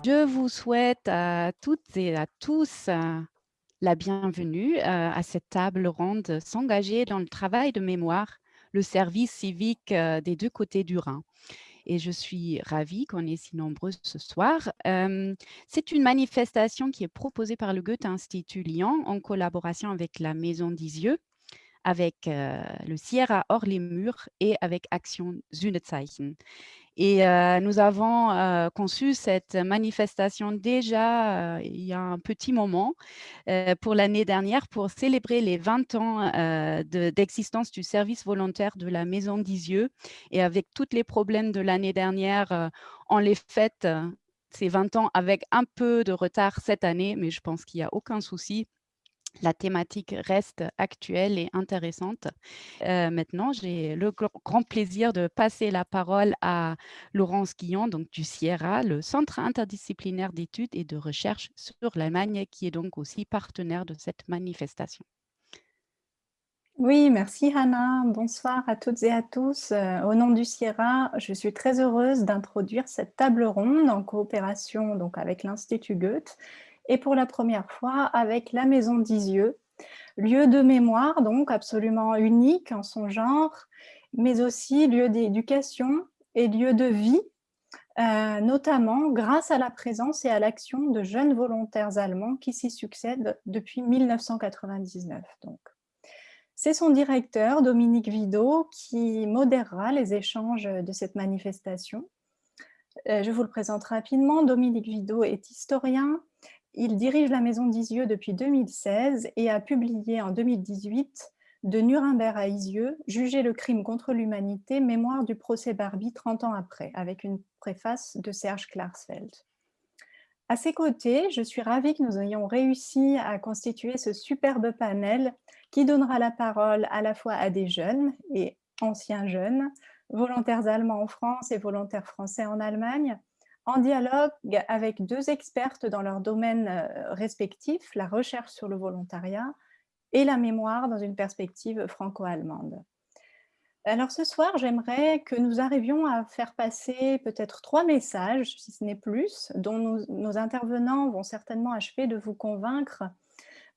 Je vous souhaite à toutes et à tous la bienvenue à cette table ronde s'engager dans le travail de mémoire, le service civique des deux côtés du Rhin. Et je suis ravie qu'on est si nombreux ce soir. C'est une manifestation qui est proposée par le Goethe-Institut Lyon en collaboration avec la Maison d'Isieux, avec le Sierra hors les murs et avec Action Sühnezeichen. Et nous avons conçu cette manifestation déjà il y a un petit moment pour l'année dernière pour célébrer les 20 ans d'existence du service volontaire de la Maison d'Isieux. Et avec tous les problèmes de l'année dernière, on les fête ces 20 ans avec un peu de retard cette année, mais je pense qu'il n'y a aucun souci. La thématique reste actuelle et intéressante. Maintenant, j'ai le grand plaisir de passer la parole à Laurence Guillon, donc du Sierra, le Centre interdisciplinaire d'études et de recherche sur l'Allemagne, qui est donc aussi partenaire de cette manifestation. Oui, merci Hannah. Bonsoir à toutes et à tous. Au nom du Sierra, je suis très heureuse d'introduire cette table ronde en coopération donc avec l'Institut Goethe et pour la première fois avec la Maison d'Isieux, lieu de mémoire donc absolument unique en son genre, mais aussi lieu d'éducation et lieu de vie, notamment grâce à la présence et à l'action de jeunes volontaires allemands qui s'y succèdent depuis 1999 donc. C'est son directeur, Dominique Vidot, qui modérera les échanges de cette manifestation. Je vous le présente rapidement. Dominique Vidot est historien. Il dirige la Maison d'Isieux depuis 2016 et a publié en 2018 De Nuremberg à Isieux, juger le crime contre l'humanité, mémoire du procès Barbie 30 ans après, avec une préface de Serge Klarsfeld. À ses côtés, je suis ravie que nous ayons réussi à constituer ce superbe panel qui donnera la parole à la fois à des jeunes et anciens jeunes, volontaires allemands en France et volontaires français en Allemagne, en dialogue avec deux expertes dans leurs domaines respectifs, la recherche sur le volontariat et la mémoire dans une perspective franco-allemande. Alors ce soir, j'aimerais que nous arrivions à faire passer peut-être 3 messages, si ce n'est plus, dont nos intervenants vont certainement achever de vous convaincre.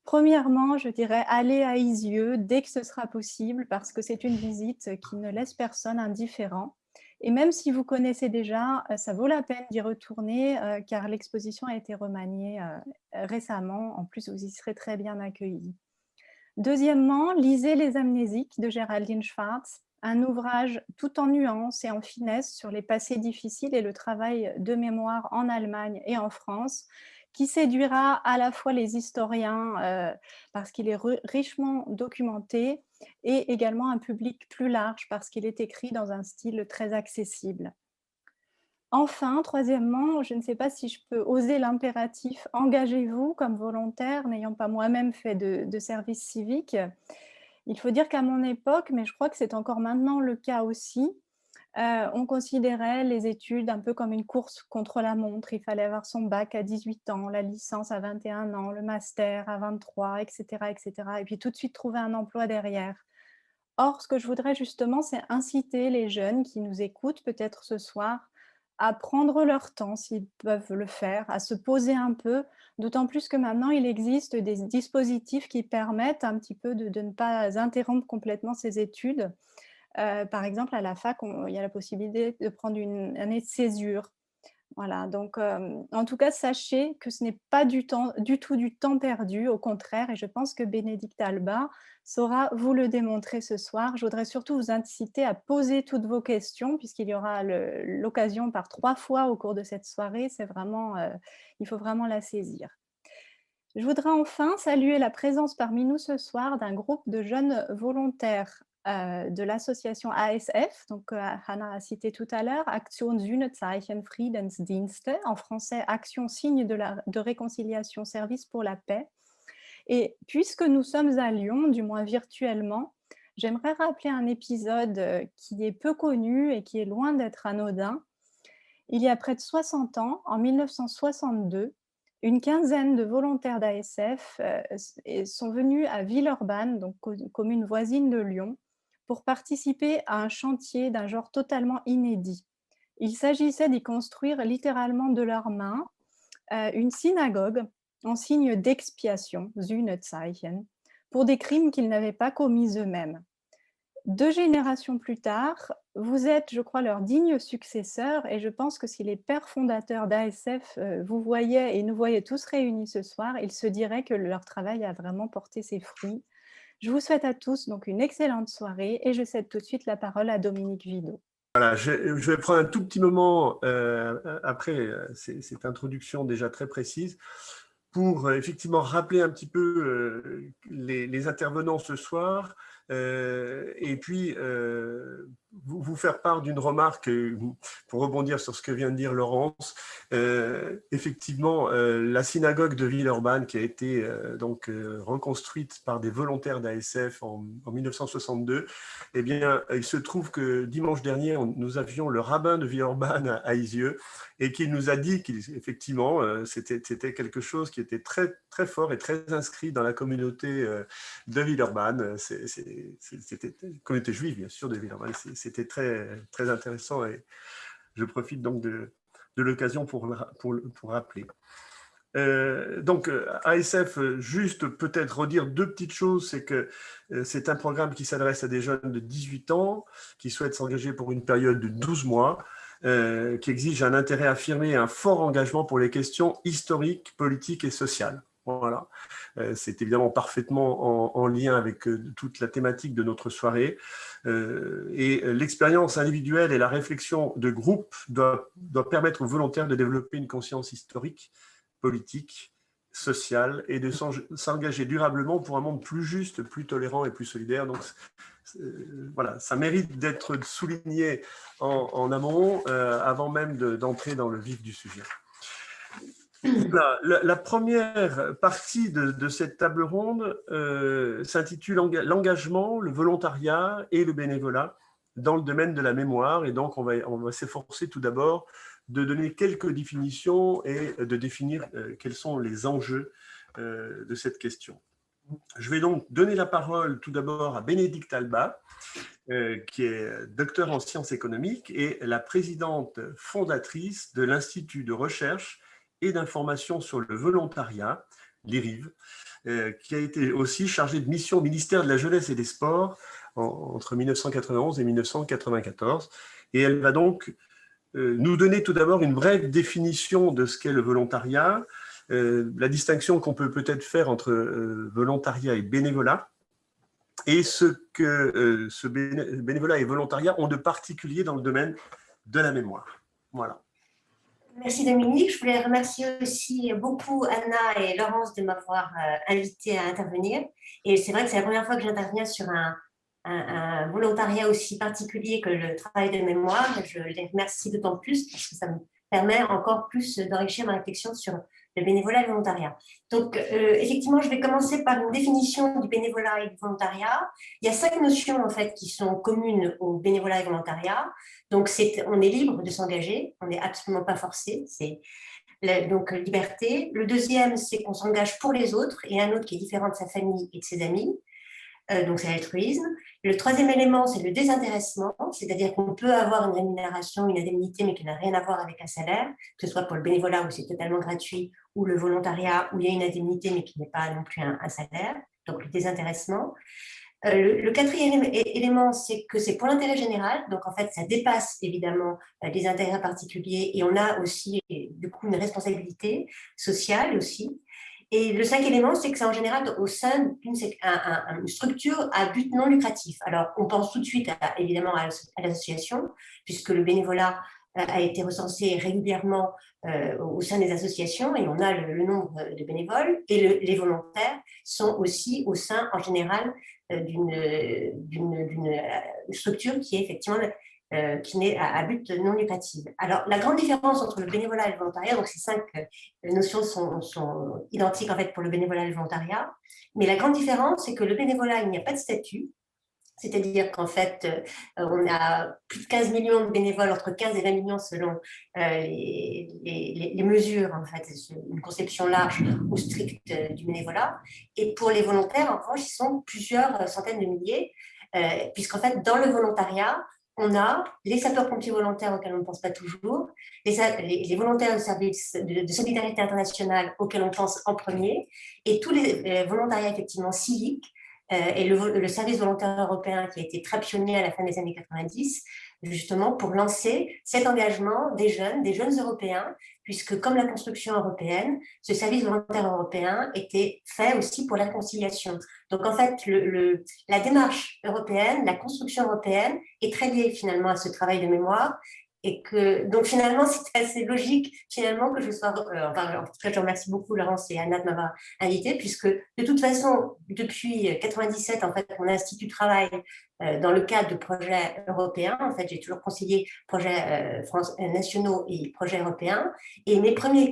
Premièrement, je dirais allez à Isieux dès que ce sera possible parce que c'est une visite qui ne laisse personne indifférent. Et même si vous connaissez déjà, ça vaut la peine d'y retourner car l'exposition a été remaniée récemment. En plus, vous y serez très bien accueillis. Deuxièmement, lisez Les Amnésiques de Géraldine Schwartz, un ouvrage tout en nuances et en finesse sur les passés difficiles et le travail de mémoire en Allemagne et en France, qui séduira à la fois les historiens parce qu'il est richement documenté et également un public plus large parce qu'il est écrit dans un style très accessible. Enfin, troisièmement, je ne sais pas si je peux oser l'impératif engagez-vous comme volontaire, n'ayant pas moi-même fait de service civique. Il faut dire qu'à mon époque, mais je crois que c'est encore maintenant le cas aussi, on considérait les études un peu comme une course contre la montre. Il fallait avoir son bac à 18 ans, la licence à 21 ans, le master à 23, et cetera, et cetera, et puis tout de suite trouver un emploi derrière. Or, ce que je voudrais justement, c'est inciter les jeunes qui nous écoutent peut-être ce soir à prendre leur temps, s'ils peuvent le faire, à se poser un peu, d'autant plus que maintenant il existe des dispositifs qui permettent un petit peu de ne pas interrompre complètement ses études. Par exemple, à la fac, il y a la possibilité de prendre une année de césure. Voilà, donc en tout cas, sachez que ce n'est pas du tout du temps perdu, au contraire, et je pense que Bénédicte Alba saura vous le démontrer ce soir. Je voudrais surtout vous inciter à poser toutes vos questions, puisqu'il y aura l'occasion par 3 fois au cours de cette soirée. C'est vraiment, il faut vraiment la saisir. Je voudrais enfin saluer la présence parmi nous ce soir d'un groupe de jeunes volontaires de l'association ASF, donc Hannah a cité tout à l'heure, Aktion Sühnezeichen Friedensdienste, en français Action signe de réconciliation, service pour la paix. Et puisque nous sommes à Lyon, du moins virtuellement, j'aimerais rappeler un épisode qui est peu connu et qui est loin d'être anodin. Il y a près de 60 ans, en 1962, une quinzaine de volontaires d'ASF sont venus à Villeurbanne, donc commune voisine de Lyon, pour participer à un chantier d'un genre totalement inédit. Il s'agissait d'y construire littéralement de leurs mains une synagogue en signe d'expiation, Sühnezeichen, pour des crimes qu'ils n'avaient pas commis eux-mêmes. 2 générations plus tard, vous êtes, je crois, leur digne successeur et je pense que si les pères fondateurs d'ASF vous voyaient et nous voyaient tous réunis ce soir, ils se diraient que leur travail a vraiment porté ses fruits. Je vous souhaite à tous donc une excellente soirée et je cède tout de suite la parole à Dominique Vidot. Voilà, je vais prendre un tout petit moment après cette introduction déjà très précise pour effectivement rappeler un petit peu les intervenants ce soir et puis vous faire part d'une remarque pour rebondir sur ce que vient de dire Laurence. Effectivement, la synagogue de Villeurbanne qui a été donc reconstruite par des volontaires d'ASF en 1962, eh bien, il se trouve que dimanche dernier, nous avions le rabbin de Villeurbanne à Isieux et qu'il nous a dit qu'effectivement, c'était quelque chose qui était très, très fort et très inscrit dans la communauté de Villeurbanne. C'était une communauté juive, bien sûr, de Villeurbanne. C'était très, très intéressant et je profite donc de l'occasion pour rappeler. Donc, ASF, juste peut-être redire deux petites choses, c'est que c'est un programme qui s'adresse à des jeunes de 18 ans qui souhaitent s'engager pour une période de 12 mois, qui exige un intérêt affirmé et un fort engagement pour les questions historiques, politiques et sociales. Voilà. C'est évidemment parfaitement en lien avec toute la thématique de notre soirée. Et l'expérience individuelle et la réflexion de groupe doivent permettre aux volontaires de développer une conscience historique, politique, sociale et de s'engager durablement pour un monde plus juste, plus tolérant et plus solidaire. Donc, voilà, ça mérite d'être souligné en amont avant même d'entrer dans le vif du sujet. La première partie de cette table ronde s'intitule « L'engagement, le volontariat et le bénévolat dans le domaine de la mémoire ». Et donc, on va s'efforcer tout d'abord de donner quelques définitions et de définir quels sont les enjeux de cette question. Je vais donc donner la parole tout d'abord à Bénédicte Alba, qui est docteur en sciences économiques et la présidente fondatrice de l'Institut de recherche et d'information sur le volontariat, l'IRIV, qui a été aussi chargée de mission au ministère de la Jeunesse et des Sports entre 1991 et 1994. Et elle va donc nous donner tout d'abord une brève définition de ce qu'est le volontariat, la distinction qu'on peut peut-être faire entre volontariat et bénévolat, et ce que ce bénévolat et volontariat ont de particulier dans le domaine de la mémoire. Voilà. Merci Dominique. Je voulais remercier aussi beaucoup Anna et Laurence de m'avoir invité à intervenir. Et c'est vrai que c'est la première fois que j'interviens sur un volontariat aussi particulier que le travail de mémoire. Je les remercie d'autant plus parce que ça me permet encore plus d'enrichir ma réflexion sur le bénévolat et le volontariat. Donc, effectivement, je vais commencer par une définition du bénévolat et du volontariat. Il y a 5 notions, en fait, qui sont communes au bénévolat et au volontariat. Donc, on est libre de s'engager, on n'est absolument pas forcé, c'est donc liberté. Le deuxième, c'est qu'on s'engage pour les autres, et un autre qui est différent de sa famille et de ses amis. Donc, c'est l'altruisme. Le troisième élément, c'est le désintéressement, c'est-à-dire qu'on peut avoir une rémunération, une indemnité, mais qui n'a rien à voir avec un salaire, que ce soit pour le bénévolat où c'est totalement gratuit, ou le volontariat où il y a une indemnité, mais qui n'est pas non plus un salaire, donc le désintéressement. Le quatrième élément, c'est que c'est pour l'intérêt général, donc en fait, ça dépasse évidemment des intérêts particuliers et on a aussi du coup une responsabilité sociale aussi. Et le cinquième élément, c'est que c'est en général au sein d'une structure à but non lucratif. Alors, on pense tout de suite évidemment à l'association, puisque le bénévolat a été recensé régulièrement au sein des associations et on a le nombre de bénévoles. Et les volontaires sont aussi au sein, en général, d'une structure qui est effectivement qui n'est à but non lucratif. Alors, la grande différence entre le bénévolat et le volontariat, donc ces 5 notions sont identiques en fait pour le bénévolat et le volontariat, mais la grande différence, c'est que le bénévolat, il n'y a pas de statut, c'est-à-dire qu'en fait, on a plus de 15 millions de bénévoles, entre 15 et 20 millions selon les mesures, en fait, une conception large ou stricte du bénévolat. Et pour les volontaires, en revanche, ils sont plusieurs centaines de milliers, puisqu'en fait, dans le volontariat, on a les sapeurs-pompiers volontaires auxquels on ne pense pas toujours, les volontaires au service de solidarité internationale auxquels on pense en premier, et tous les volontariats effectivement civiques, et le service volontaire européen qui a été très pionnier à la fin des années 90, justement pour lancer cet engagement des jeunes Européens, puisque comme la construction européenne, ce service volontaire européen était fait aussi pour la conciliation. Donc en fait, la démarche européenne, la construction européenne est très liée finalement à ce travail de mémoire. Et que, donc finalement, c'est assez logique finalement que je sois. En tout cas, je remercie beaucoup Laurence et Anna de m'avoir invitée, puisque de toute façon, depuis 1997, en fait, mon institut travaille dans le cadre de projets européens. En fait, j'ai toujours conseillé projets nationaux et projets européens. Et mes premiers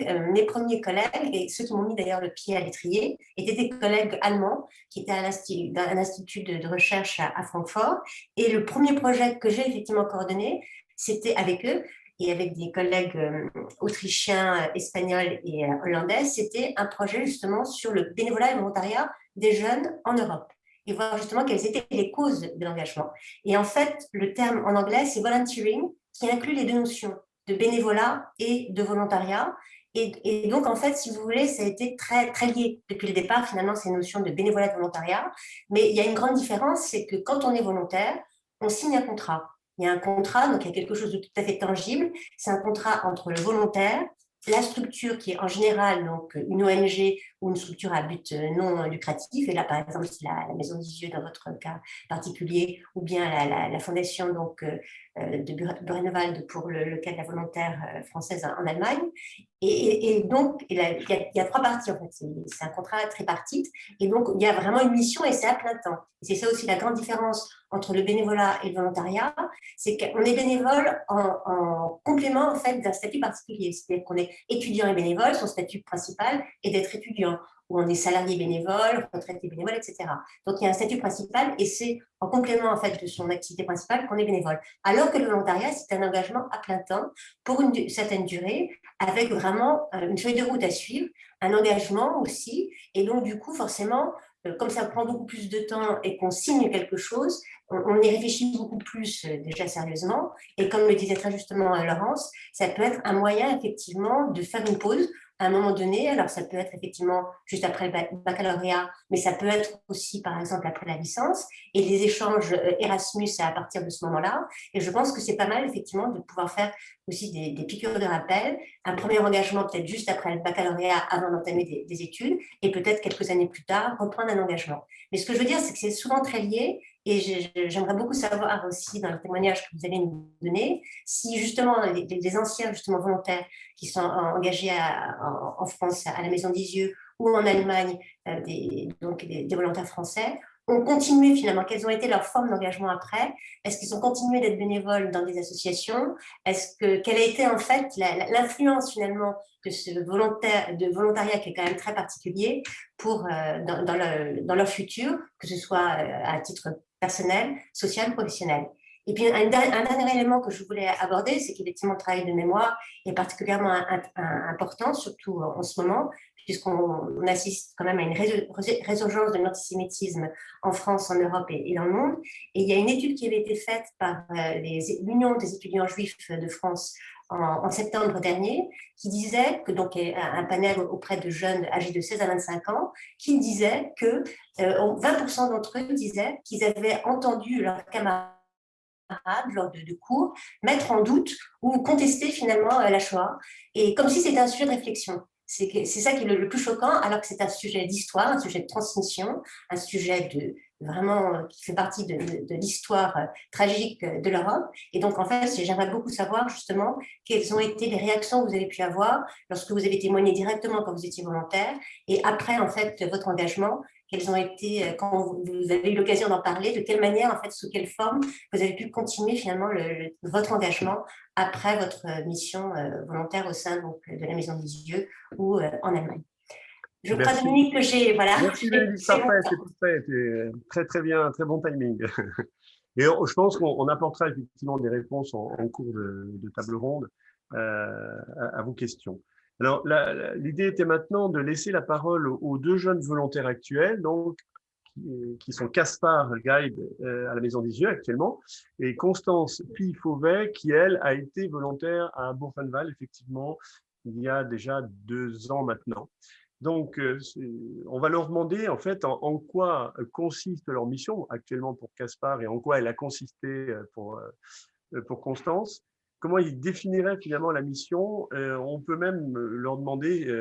collègues, et ceux qui m'ont mis d'ailleurs le pied à l'étrier, étaient des collègues allemands qui étaient à un institut de recherche à Francfort. Et le premier projet que j'ai effectivement coordonné, c'était avec eux et avec des collègues autrichiens, espagnols et hollandais, c'était un projet justement sur le bénévolat et le volontariat des jeunes en Europe et voir justement quelles étaient les causes de l'engagement. Et en fait, le terme en anglais, c'est volunteering, qui inclut les deux notions de bénévolat et de volontariat. Et donc, en fait, si vous voulez, ça a été très, très lié depuis le départ, finalement, ces notions de bénévolat et de volontariat. Mais il y a une grande différence, c'est que quand on est volontaire, on signe un contrat. Il y a un contrat, donc il y a quelque chose de tout à fait tangible. C'est un contrat entre le volontaire, la structure qui est en général donc une ONG ou une structure à but non lucratif. Et là, par exemple, c'est la Maison des Yeux dans votre cas particulier, ou bien la fondation donc, de Buchenwald pour le cas de la volontaire française en Allemagne. Et donc, il y a trois parties en fait. C'est un contrat tripartite. Et donc, il y a vraiment une mission et c'est à plein temps. Et c'est ça aussi la grande différence entre le bénévolat et le volontariat, c'est qu'on est bénévole en complément en fait d'un statut particulier. C'est-à-dire qu'on est étudiant et bénévole, son statut principal est d'être étudiant, ou on est salarié bénévole, retraité bénévole, etc. Donc il y a un statut principal et c'est en complément en fait de son activité principale qu'on est bénévole. Alors que le volontariat, c'est un engagement à plein temps pour une certaine durée, avec vraiment une feuille de route à suivre, un engagement aussi, et donc du coup forcément, comme ça prend beaucoup plus de temps et qu'on signe quelque chose, on y réfléchit beaucoup plus déjà sérieusement. Et comme le disait très justement Laurence, ça peut être un moyen effectivement de faire une pause à un moment donné. Alors ça peut être effectivement juste après le baccalauréat, mais ça peut être aussi par exemple après la licence et les échanges Erasmus à partir de ce moment-là. Et je pense que c'est pas mal effectivement de pouvoir faire aussi des piqûres de rappel, un premier engagement peut-être juste après le baccalauréat avant d'entamer des études et peut-être quelques années plus tard reprendre un engagement. Mais ce que je veux dire, c'est que c'est souvent très lié. Et j'aimerais beaucoup savoir aussi, dans le témoignage que vous allez nous donner, si justement les anciens justement volontaires qui sont engagés en France, à la Maison des Yeux, ou en Allemagne, des volontaires français, ont continué finalement, quelles ont été leurs formes d'engagement après? Est-ce qu'ils ont continué d'être bénévoles dans des associations? Quelle a été en fait l'influence finalement de ce volontariat qui est quand même très particulier pour, dans leur futur, que ce soit à titre personnel, social, professionnel. Et puis, un dernier élément que je voulais aborder, c'est qu'effectivement, le travail de mémoire est particulièrement important, surtout en ce moment, puisqu'on assiste quand même à une résurgence de l'antisémitisme en France, en Europe et dans le monde. Et il y a une étude qui avait été faite par l'Union des étudiants juifs de France en septembre dernier, qui disait que, donc, un panel auprès de jeunes âgés de 16 à 25 ans, qui disait que 20% d'entre eux disaient qu'ils avaient entendu leurs camarades lors de cours mettre en doute ou contester finalement la Shoah, et comme si c'était un sujet de réflexion. C'est ça qui est le plus choquant, alors que c'est un sujet d'histoire, un sujet de transmission, un sujet vraiment qui fait partie de l'histoire tragique de l'Europe. Et donc, en fait, j'aimerais beaucoup savoir justement quelles ont été les réactions que vous avez pu avoir lorsque vous avez témoigné directement quand vous étiez volontaire, et après, en fait, votre engagement, quelles ont été, quand vous avez eu l'occasion d'en parler, de quelle manière, en fait, sous quelle forme vous avez pu continuer finalement votre engagement après votre mission volontaire au sein donc, de la Maison des Yeux ou en Allemagne. Je crois, Dominique, que j'ai… Voilà. Merci, David. Parfait, c'est parfait. Très, très bien, très bon timing. Et je pense qu'on apportera effectivement des réponses en cours de table ronde à vos questions. Alors, l'idée était maintenant de laisser la parole aux deux jeunes volontaires actuels, donc, qui sont Caspar, guide à la Maison des Yeux actuellement, et Constance Pille-Fauvet, qui, elle, a été volontaire à Buchenwald, effectivement, il y a déjà 2 ans maintenant. Donc, on va leur demander, en fait, en quoi consiste leur mission actuellement pour Caspar et en quoi elle a consisté pour Constance. Comment ils définiraient finalement la mission. On peut même leur demander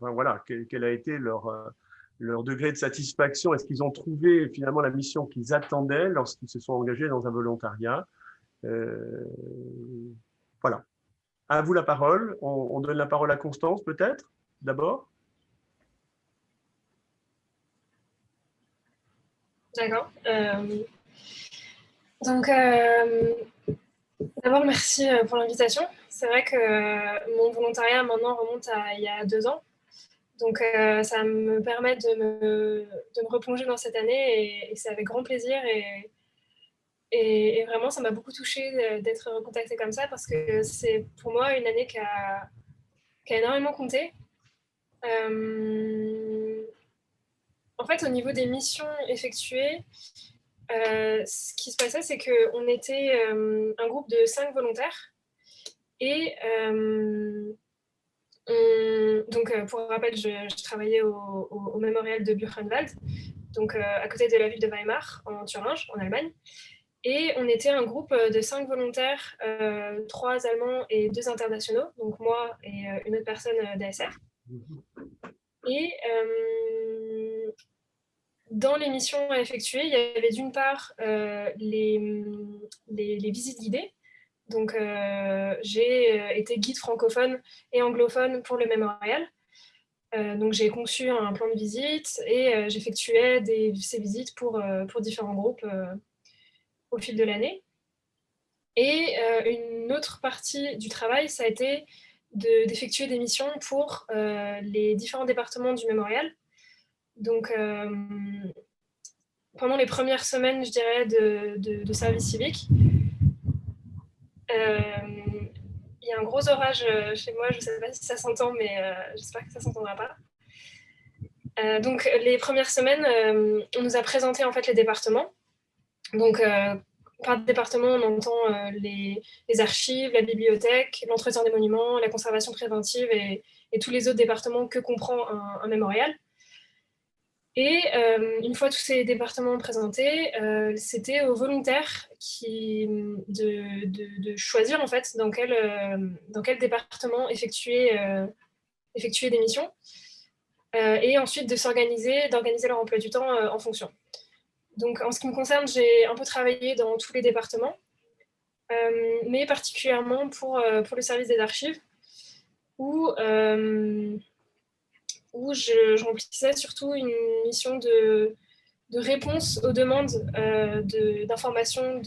voilà, quel a été leur degré de satisfaction. Est-ce qu'ils ont trouvé finalement la mission qu'ils attendaient lorsqu'ils se sont engagés dans un volontariat. Voilà. À vous la parole. On donne la parole à Constance peut-être, d'abord. D'accord. Donc, d'abord, merci pour l'invitation. C'est vrai que mon volontariat maintenant remonte à il y a 2 ans. Donc, ça me permet de me replonger dans cette année et c'est avec grand plaisir. Et vraiment, ça m'a beaucoup touchée d'être recontactée comme ça parce que c'est pour moi une année qui a énormément compté. En fait, au niveau des missions effectuées, ce qui se passait, c'est qu'on était un groupe de 5 volontaires. Et donc, pour rappel, je travaillais au mémorial de Buchenwald, donc à côté de la ville de Weimar, en Thuringe, en Allemagne. Et on était un groupe de 5 volontaires, 3 Allemands et 2 internationaux, donc moi et une autre personne d'ASF. Et dans les missions à effectuer, il y avait d'une part les visites guidées. Donc, j'ai été guide francophone et anglophone pour le mémorial. Donc, j'ai conçu un plan de visite et j'effectuais ces visites pour différents groupes au fil de l'année. Et une autre partie du travail, ça a été d'effectuer des missions pour les différents départements du mémorial. Donc, pendant les premières semaines, je dirais, de service civique, il y a un gros orage chez moi, je ne sais pas si ça s'entend, mais j'espère que ça ne s'entendra pas. Donc, les premières semaines, on nous a présenté en fait les départements. Donc, par département, on entend les archives, la bibliothèque, l'entretien des monuments, la conservation préventive et tous les autres départements que comprend un mémorial. Et une fois tous ces départements présentés, c'était aux volontaires de choisir en fait dans quel département effectuer des missions et ensuite d'organiser leur emploi du temps en fonction. Donc en ce qui me concerne, j'ai un peu travaillé dans tous les départements, mais particulièrement pour le service des archives où je remplissais surtout une mission de réponse aux demandes d'informations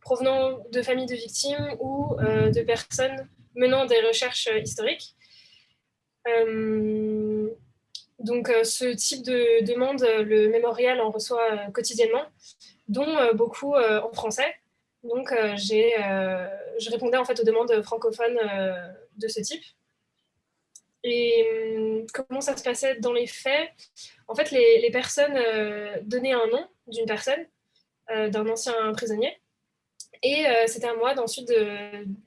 provenant de familles de victimes ou de personnes menant des recherches historiques. Donc, ce type de demande, le mémorial en reçoit quotidiennement, dont beaucoup en français. Donc, je répondais en fait aux demandes francophones de ce type. Et comment ça se passait dans les faits? En fait, les personnes donnaient un nom d'une personne, d'un ancien prisonnier. Et c'était à moi ensuite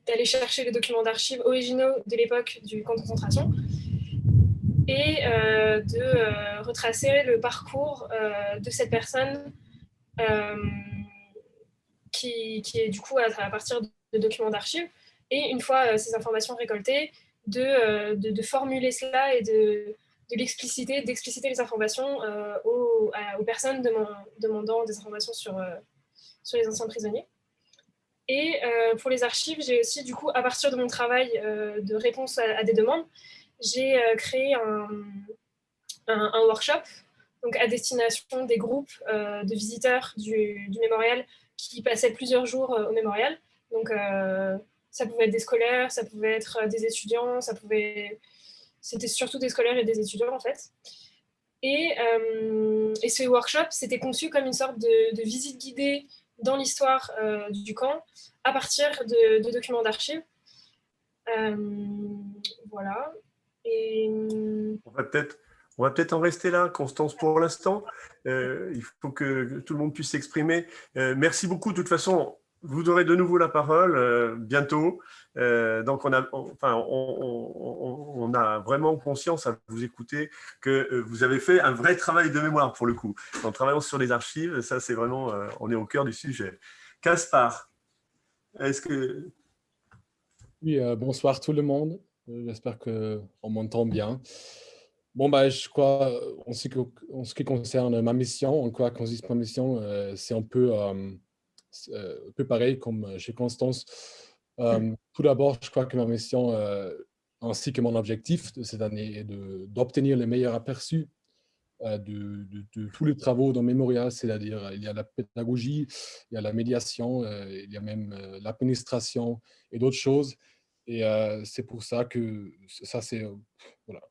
d'aller chercher les documents d'archives originaux de l'époque du camp de concentration et de retracer le parcours de cette personne qui est du coup à partir de documents d'archives. Et une fois ces informations récoltées, de formuler cela et d'expliciter les informations aux personnes demandant des informations sur les anciens prisonniers. Et pour les archives, j'ai aussi, du coup, à partir de mon travail de réponse à des demandes, j'ai créé un workshop donc à destination des groupes de visiteurs du mémorial qui passaient plusieurs jours au mémorial. Donc, ça pouvait être des scolaires, ça pouvait être des étudiants, c'était surtout des scolaires et des étudiants, en fait. Et ce workshop, c'était conçu comme une sorte de visite guidée dans l'histoire du camp à partir de documents d'archives. Voilà. Et On va peut-être en rester là, Constance, pour l'instant. Il faut que tout le monde puisse s'exprimer. Merci beaucoup. De toute façon, vous aurez de nouveau la parole bientôt. Donc, on a vraiment conscience à vous écouter que vous avez fait un vrai travail de mémoire pour le coup. En travaillant sur les archives, ça, c'est vraiment, on est au cœur du sujet. Caspar, est-ce que… Oui, bonsoir tout le monde. J'espère qu'on m'entend bien. Bon, bah, je crois, en ce qui concerne ma mission, en quoi consiste ma mission, c'est un peu pareil comme chez Constance. Tout d'abord, je crois que ma mission, ainsi que mon objectif de cette année, est d'obtenir le meilleur aperçu de tous les travaux dans Memoria, c'est-à-dire il y a la pédagogie, il y a la médiation, il y a même l'administration et d'autres choses. Et c'est pour ça que ça, c'est voilà,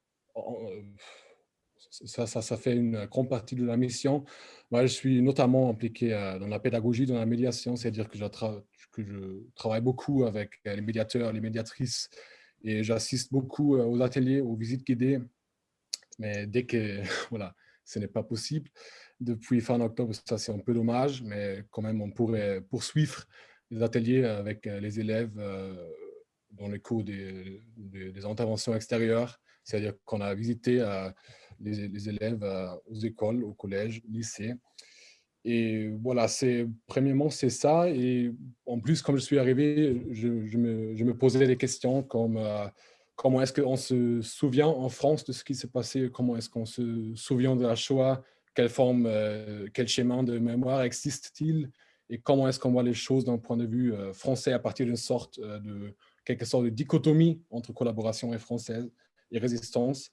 ça fait une grande partie de la mission. Moi, je suis notamment impliqué dans la pédagogie, dans la médiation, c'est-à-dire que je travaille beaucoup avec les médiateurs, les médiatrices, et j'assiste beaucoup aux ateliers, aux visites guidées. Mais dès que voilà, ce n'est pas possible, depuis fin octobre, ça c'est un peu dommage, mais quand même, on pourrait poursuivre les ateliers avec les élèves dans le cours des interventions extérieures, c'est-à-dire qu'on a visité les élèves aux écoles, au collège, au lycée. Et voilà, premièrement, c'est ça. Et en plus, comme je suis arrivé, je me posais des questions comme comment est-ce qu'on se souvient en France de ce qui s'est passé? Comment est-ce qu'on se souvient de la Shoah? Quelle forme, quel schéma de mémoire existe-t-il? Et comment est-ce qu'on voit les choses d'un point de vue français à partir d'une quelque sorte de dichotomie entre collaboration et française et résistance?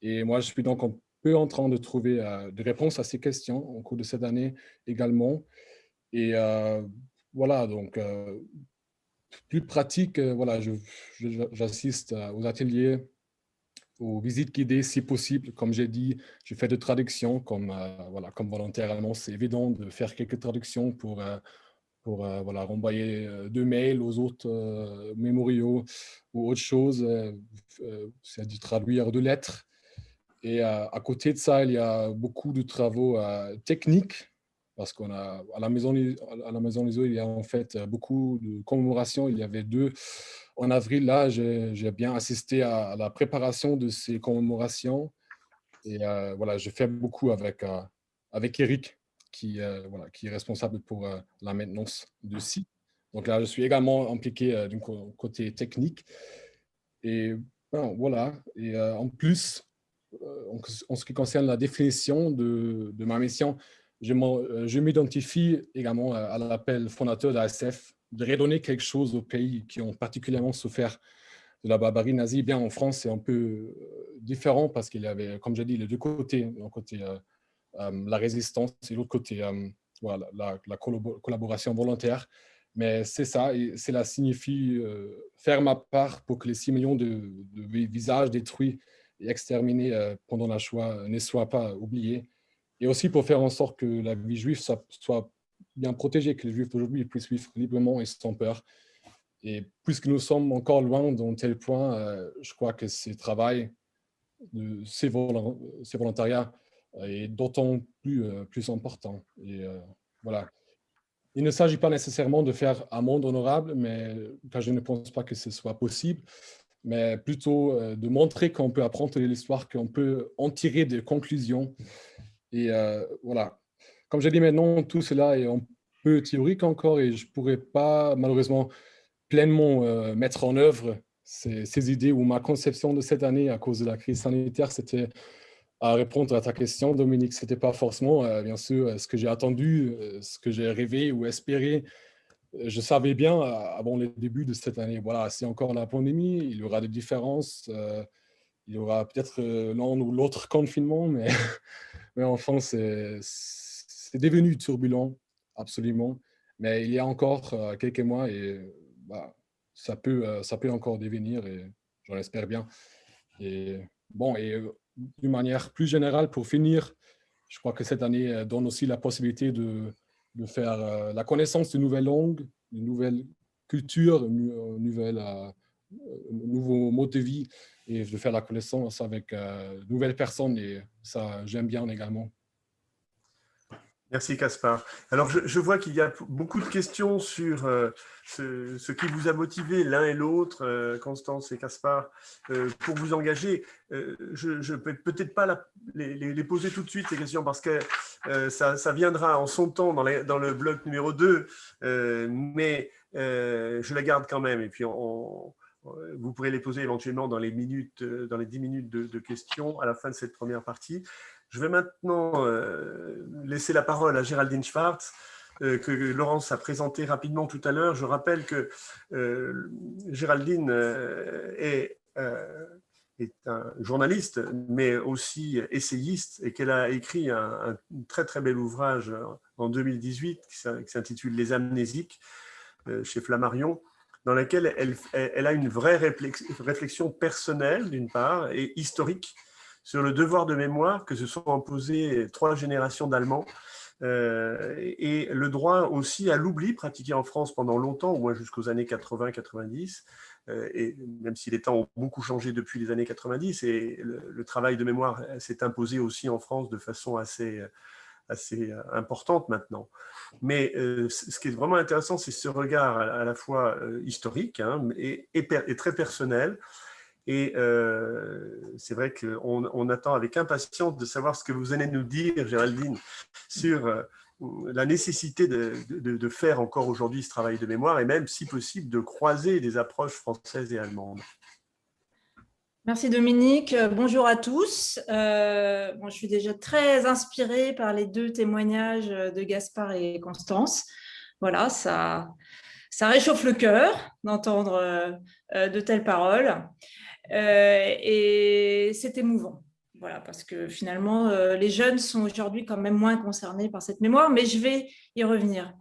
Et moi, je suis donc un peu en train de trouver des réponses à ces questions au cours de cette année également. Et voilà, donc plus pratique, voilà, j'assiste aux ateliers, aux visites guidées si possible. Comme j'ai dit, je fais de traductions voilà, comme volontairement. C'est évident de faire quelques traductions pour voilà, renvoyer 2 mails aux autres mémoriaux ou autre chose. C'est de traduire de lettres. Et à côté de ça, il y a beaucoup de travaux techniques parce qu'on a à la Maison Liso, il y a en fait beaucoup de commémorations. Il y avait 2 en avril. Là, j'ai bien assisté à la préparation de ces commémorations. Et voilà, je fais beaucoup avec Eric, voilà, qui est responsable pour la maintenance du site. Donc là, je suis également impliqué du côté technique. Et ben, voilà. Et en plus, en ce qui concerne la définition de ma mission, je m'identifie également à l'appel fondateur de l'ASF de redonner quelque chose aux pays qui ont particulièrement souffert de la barbarie nazie. Bien, en France, c'est un peu différent parce qu'il y avait, comme j'ai dit, les 2 côtés. D'un côté, la résistance et l'autre côté, voilà, la collaboration volontaire. Mais c'est ça, et cela signifie faire ma part pour que les 6 millions de visages détruits et exterminés pendant la Shoah ne soient pas oubliés. Et aussi pour faire en sorte que la vie juive soit bien protégée, que les Juifs d'aujourd'hui puissent vivre librement et sans peur. Et puisque nous sommes encore loin d'un tel point, je crois que ce travail, ces volontariats est d'autant plus important. Et voilà. Il ne s'agit pas nécessairement de faire un monde honorable, car je ne pense pas que ce soit possible, mais plutôt de montrer qu'on peut apprendre de l'histoire, qu'on peut en tirer des conclusions. Et voilà. Comme j'ai dit maintenant, tout cela est un peu théorique encore et je ne pourrais pas malheureusement pleinement mettre en œuvre ces idées ou ma conception de cette année à cause de la crise sanitaire. C'était à répondre à ta question, Dominique, ce n'était pas forcément, bien sûr, ce que j'ai attendu, ce que j'ai rêvé ou espéré. Je savais bien avant le début de cette année, voilà, c'est encore la pandémie, il y aura des différences, il y aura peut-être l'un ou l'autre confinement, mais, mais enfin, c'est devenu turbulent, absolument. Mais il y a encore quelques mois et bah, ça peut encore devenir et j'en espère bien. Et bon, et d'une manière plus générale, pour finir, je crois que cette année donne aussi la possibilité de faire la connaissance de nouvelles langues, de nouvelles cultures, de nouvelles nouveau mode de vie et de faire la connaissance avec de nouvelles personnes. Et ça, j'aime bien également. Merci Caspar. Alors je vois qu'il y a beaucoup de questions sur ce qui vous a motivé l'un et l'autre, Constance et Caspar, pour vous engager. Je ne peux peut-être pas les poser tout de suite, ces questions, parce que ça viendra en son temps dans le bloc numéro 2, mais je la garde quand même. Et puis vous pourrez les poser éventuellement dans les 10 minutes de questions à la fin de cette première partie. Je vais maintenant laisser la parole à Géraldine Schwartz, que Laurence a présenté rapidement tout à l'heure. Je rappelle que Géraldine est un journaliste, mais aussi essayiste, et qu'elle a écrit un très très bel ouvrage en 2018 qui s'intitule « Les amnésiques » chez Flammarion, dans laquelle elle a une vraie réflexion personnelle, d'une part, et historique, sur le devoir de mémoire que se sont imposés 3 générations d'Allemands et le droit aussi à l'oubli pratiqué en France pendant longtemps, au moins jusqu'aux années 80-90, et même si les temps ont beaucoup changé depuis les années 90, et le travail de mémoire s'est imposé aussi en France de façon assez importante maintenant. Mais ce qui est vraiment intéressant, c'est ce regard à la fois historique et très personnel. Et c'est vrai qu'on attend avec impatience de savoir ce que vous venez de nous dire, Géraldine, sur la nécessité de faire encore aujourd'hui ce travail de mémoire et même, si possible, de croiser des approches françaises et allemandes. Merci Dominique. Bonjour à tous. Je suis déjà très inspirée par les 2 témoignages de Gaspard et Constance. Voilà, ça réchauffe le cœur d'entendre de telles paroles. Et c'est émouvant, voilà, parce que finalement, les jeunes sont aujourd'hui quand même moins concernés par cette mémoire, mais je vais y revenir.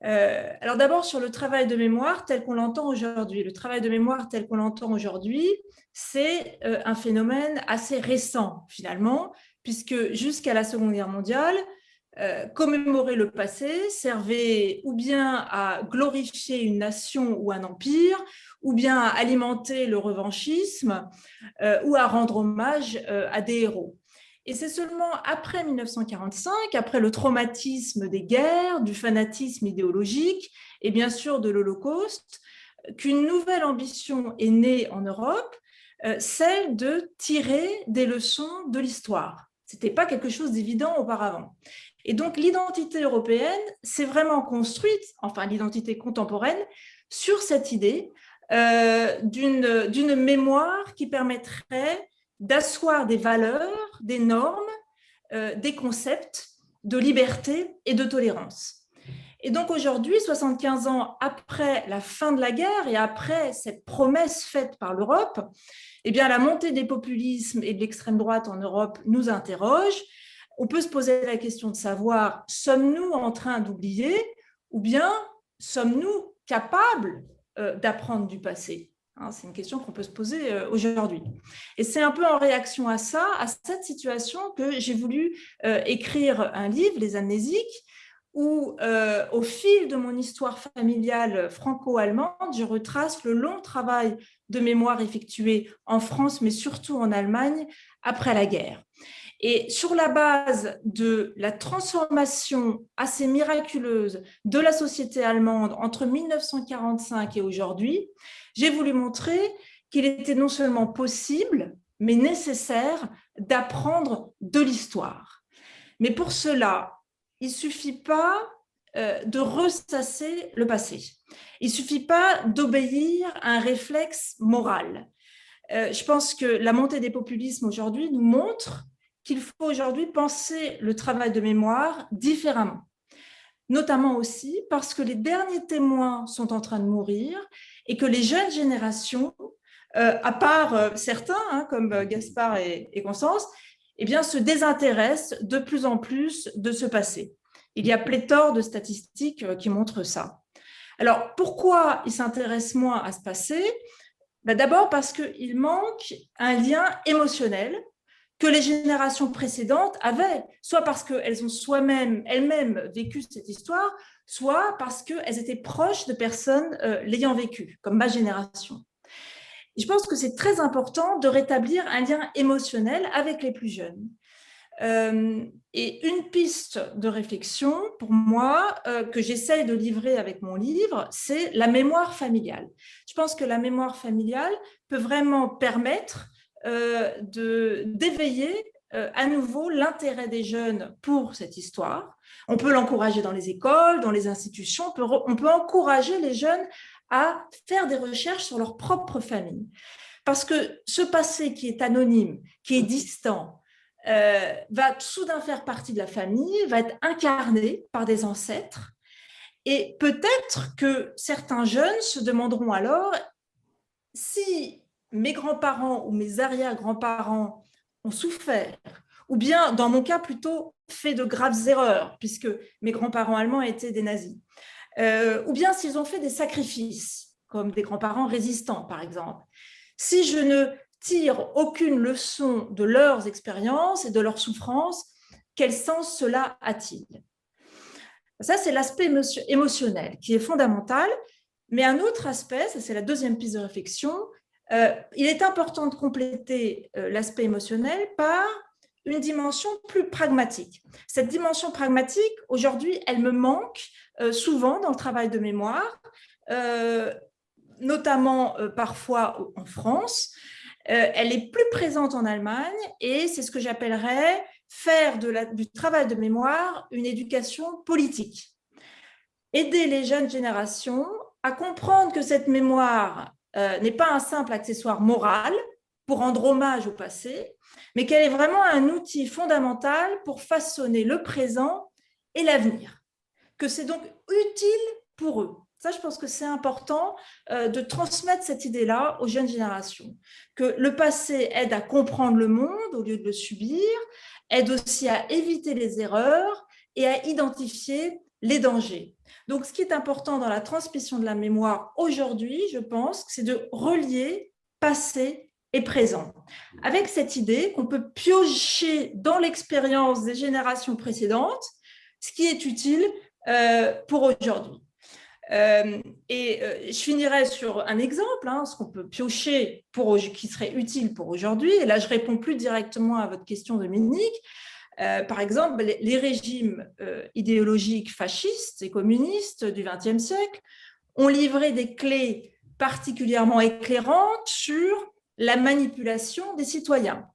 Alors d'abord, sur le travail de mémoire tel qu'on l'entend aujourd'hui. Le travail de mémoire tel qu'on l'entend aujourd'hui, c'est un phénomène assez récent, finalement, puisque jusqu'à la Seconde Guerre mondiale, commémorer le passé servait ou bien à glorifier une nation ou un empire, ou bien à alimenter le revanchisme, ou à rendre hommage à des héros. Et c'est seulement après 1945, après le traumatisme des guerres, du fanatisme idéologique et bien sûr de l'Holocauste, qu'une nouvelle ambition est née en Europe, celle de tirer des leçons de l'histoire. Ce n'était pas quelque chose d'évident auparavant. Et donc, l'identité européenne s'est vraiment construite, enfin l'identité contemporaine, sur cette idée d'une mémoire qui permettrait d'asseoir des valeurs, des normes, des concepts de liberté et de tolérance. Et donc aujourd'hui, 75 ans après la fin de la guerre et après cette promesse faite par l'Europe, eh bien, la montée des populismes et de l'extrême droite en Europe nous interroge. On peut se poser la question de savoir, sommes-nous en train d'oublier ou bien sommes-nous capables d'apprendre du passé ? C'est une question qu'on peut se poser aujourd'hui. Et c'est un peu en réaction à ça, à cette situation, que j'ai voulu écrire un livre, Les Amnésiques, où, au fil de mon histoire familiale franco-allemande, je retrace le long travail de mémoire effectué en France, mais surtout en Allemagne, après la guerre. Et sur la base de la transformation assez miraculeuse de la société allemande entre 1945 et aujourd'hui, j'ai voulu montrer qu'il était non seulement possible, mais nécessaire d'apprendre de l'histoire. Mais pour cela, il ne suffit pas de ressasser le passé. Il ne suffit pas d'obéir à un réflexe moral. Je pense que la montée des populismes aujourd'hui nous montre qu'il faut aujourd'hui penser le travail de mémoire différemment. Notamment aussi parce que les derniers témoins sont en train de mourir et que les jeunes générations, à part certains, comme Gaspard et Constance, eh bien, se désintéressent de plus en plus de ce passé. Il y a pléthore de statistiques qui montrent ça. Alors, pourquoi ils s'intéressent moins à ce passé ? D'abord parce qu'il manque un lien émotionnel que les générations précédentes avaient, soit parce qu'elles ont elles-mêmes vécu cette histoire, soit parce qu'elles étaient proches de personnes l'ayant vécue, comme ma génération. Et je pense que c'est très important de rétablir un lien émotionnel avec les plus jeunes. Et une piste de réflexion pour moi que j'essaye de livrer avec mon livre, c'est la mémoire familiale. Je pense que la mémoire familiale peut vraiment permettre d'éveiller à nouveau l'intérêt des jeunes pour cette histoire. On peut l'encourager dans les écoles, dans les institutions, on peut encourager les jeunes à faire des recherches sur leur propre famille. Parce que ce passé qui est anonyme, qui est distant, va soudain faire partie de la famille, va être incarné par des ancêtres. Et peut-être que certains jeunes se demanderont alors si mes grands-parents ou mes arrière-grands-parents ont souffert, ou bien, dans mon cas, plutôt fait de graves erreurs, puisque mes grands-parents allemands étaient des nazis, ou bien s'ils ont fait des sacrifices, comme des grands-parents résistants, par exemple. Si je ne tire aucune leçon de leurs expériences et de leurs souffrances, quel sens cela a-t-il? Ça, c'est l'aspect émotionnel qui est fondamental. Mais un autre aspect, ça c'est la deuxième piste de réflexion, il est important de compléter l'aspect émotionnel par une dimension plus pragmatique. Cette dimension pragmatique, aujourd'hui, elle me manque souvent dans le travail de mémoire, notamment parfois en France. Elle est plus présente en Allemagne et c'est ce que j'appellerais faire du travail de mémoire une éducation politique. Aider les jeunes générations à comprendre que cette mémoire n'est pas un simple accessoire moral pour rendre hommage au passé, mais qu'elle est vraiment un outil fondamental pour façonner le présent et l'avenir, que c'est donc utile pour eux. Ça, je pense que c'est important de transmettre cette idée-là aux jeunes générations, que le passé aide à comprendre le monde au lieu de le subir, aide aussi à éviter les erreurs et à identifier les dangers. Donc, ce qui est important dans la transmission de la mémoire aujourd'hui, je pense, c'est de relier passé et présent, avec cette idée qu'on peut piocher dans l'expérience des générations précédentes ce qui est utile pour aujourd'hui. Je finirai sur un exemple, ce qu'on peut piocher qui serait utile pour aujourd'hui. Et là, je réponds plus directement à votre question, Dominique. Par exemple, les régimes idéologiques fascistes et communistes du XXe siècle ont livré des clés particulièrement éclairantes sur la manipulation des citoyens.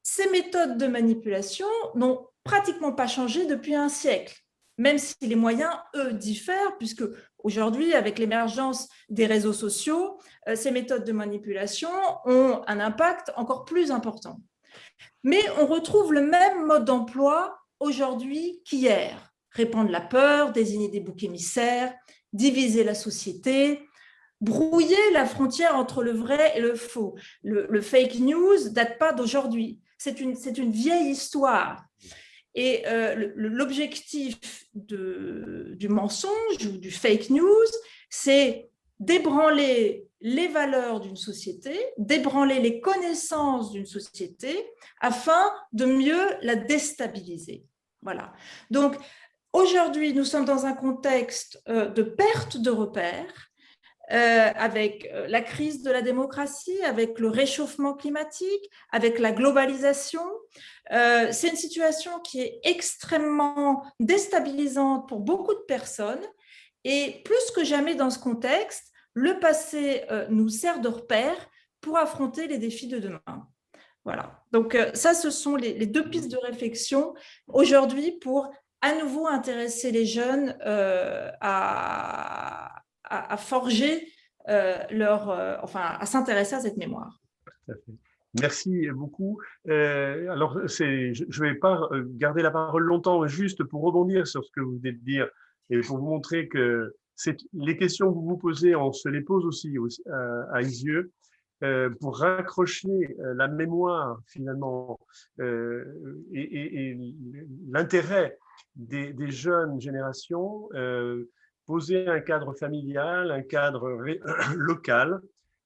Ces méthodes de manipulation n'ont pratiquement pas changé depuis un siècle, même si les moyens, eux, diffèrent, puisque aujourd'hui, avec l'émergence des réseaux sociaux, ces méthodes de manipulation ont un impact encore plus important. Mais on retrouve le même mode d'emploi aujourd'hui qu'hier. Répandre la peur, désigner des boucs émissaires, diviser la société, brouiller la frontière entre le vrai et le faux. Le fake news ne date pas d'aujourd'hui. C'est une vieille histoire. Et l'objectif du mensonge ou du fake news, c'est d'ébranler les valeurs d'une société, d'ébranler les connaissances d'une société afin de mieux la déstabiliser. Voilà. Donc, aujourd'hui, nous sommes dans un contexte de perte de repères, avec la crise de la démocratie, avec le réchauffement climatique, avec la globalisation. C'est une situation qui est extrêmement déstabilisante pour beaucoup de personnes. Et plus que jamais dans ce contexte, le passé nous sert de repère pour affronter les défis de demain. Voilà. Donc ça, ce sont les deux pistes de réflexion aujourd'hui pour à nouveau intéresser les jeunes à forger à s'intéresser à cette mémoire. Tout à fait. Merci beaucoup. Alors, je ne vais pas garder la parole longtemps, juste pour rebondir sur ce que vous venez de dire et pour vous montrer que les questions que vous vous posez, on se les pose aussi à Isieux, pour raccrocher la mémoire finalement et l'intérêt des jeunes générations, poser un cadre familial, un cadre local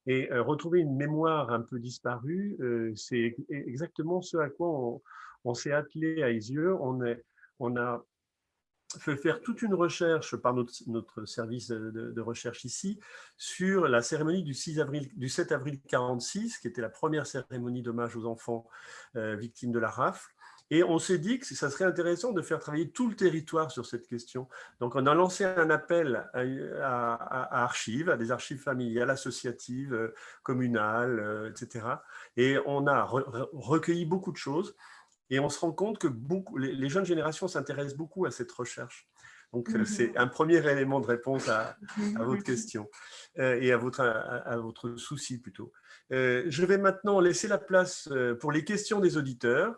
et retrouver une mémoire un peu disparue, c'est exactement ce à quoi on s'est attelé à Isieux. On a fait faire toute une recherche par notre service de recherche ici sur la cérémonie du 7 avril 1946, qui était la première cérémonie d'hommage aux enfants victimes de la rafle. Et on s'est dit que ça serait intéressant de faire travailler tout le territoire sur cette question. Donc, on a lancé un appel à archives, à des archives familiales, associatives, communales, etc. Et on a recueilli beaucoup de choses. Et on se rend compte que les jeunes générations s'intéressent beaucoup à cette recherche. Donc, c'est un premier élément de réponse à votre question et à votre souci plutôt. Je vais maintenant laisser la place pour les questions des auditeurs.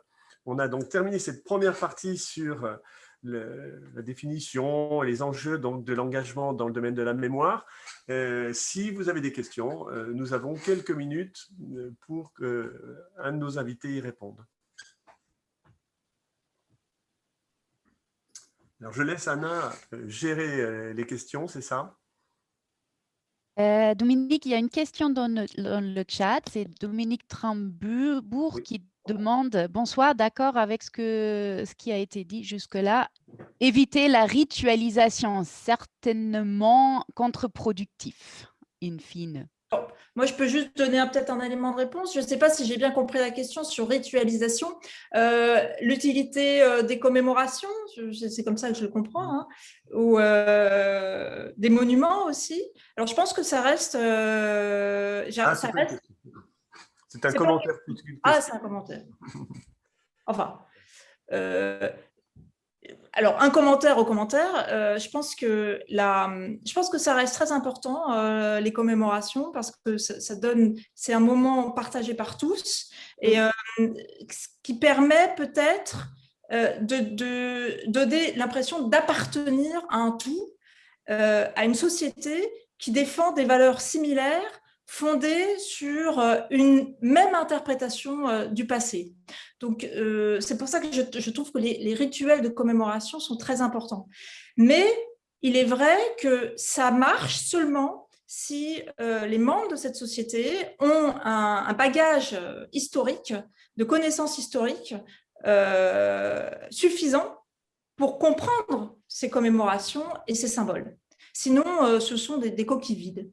On a donc terminé cette première partie sur la définition, les enjeux donc, de l'engagement dans le domaine de la mémoire. Si vous avez des questions, nous avons quelques minutes pour qu'un de nos invités y réponde. Alors, je laisse Anna gérer les questions, c'est ça? Dominique, il y a une question dans le chat. C'est Dominique Trambourg Oui. qui demande « Bonsoir, d'accord avec ce qui a été dit jusque-là. Éviter la ritualisation, certainement contre-productif, in fine. » Moi, je peux juste donner peut-être un élément de réponse. Je ne sais pas si j'ai bien compris la question sur ritualisation. L'utilité des commémorations, c'est comme ça que je le comprends, hein, ou des monuments aussi. Alors, je pense que ça reste… C'est un commentaire. Ah, c'est un commentaire. Enfin… alors, un commentaire au commentaire, je pense que ça reste très important, les commémorations, parce que c'est un moment partagé par tous, et ce qui permet peut-être de donner l'impression d'appartenir à un tout, à une société qui défend des valeurs similaires, fondées sur une même interprétation du passé. Donc, c'est pour ça que je trouve que les rituels de commémoration sont très importants. Mais il est vrai que ça marche seulement si les membres de cette société ont un bagage historique, de connaissances historiques suffisant pour comprendre ces commémorations et ces symboles. Sinon, ce sont des coquilles vides.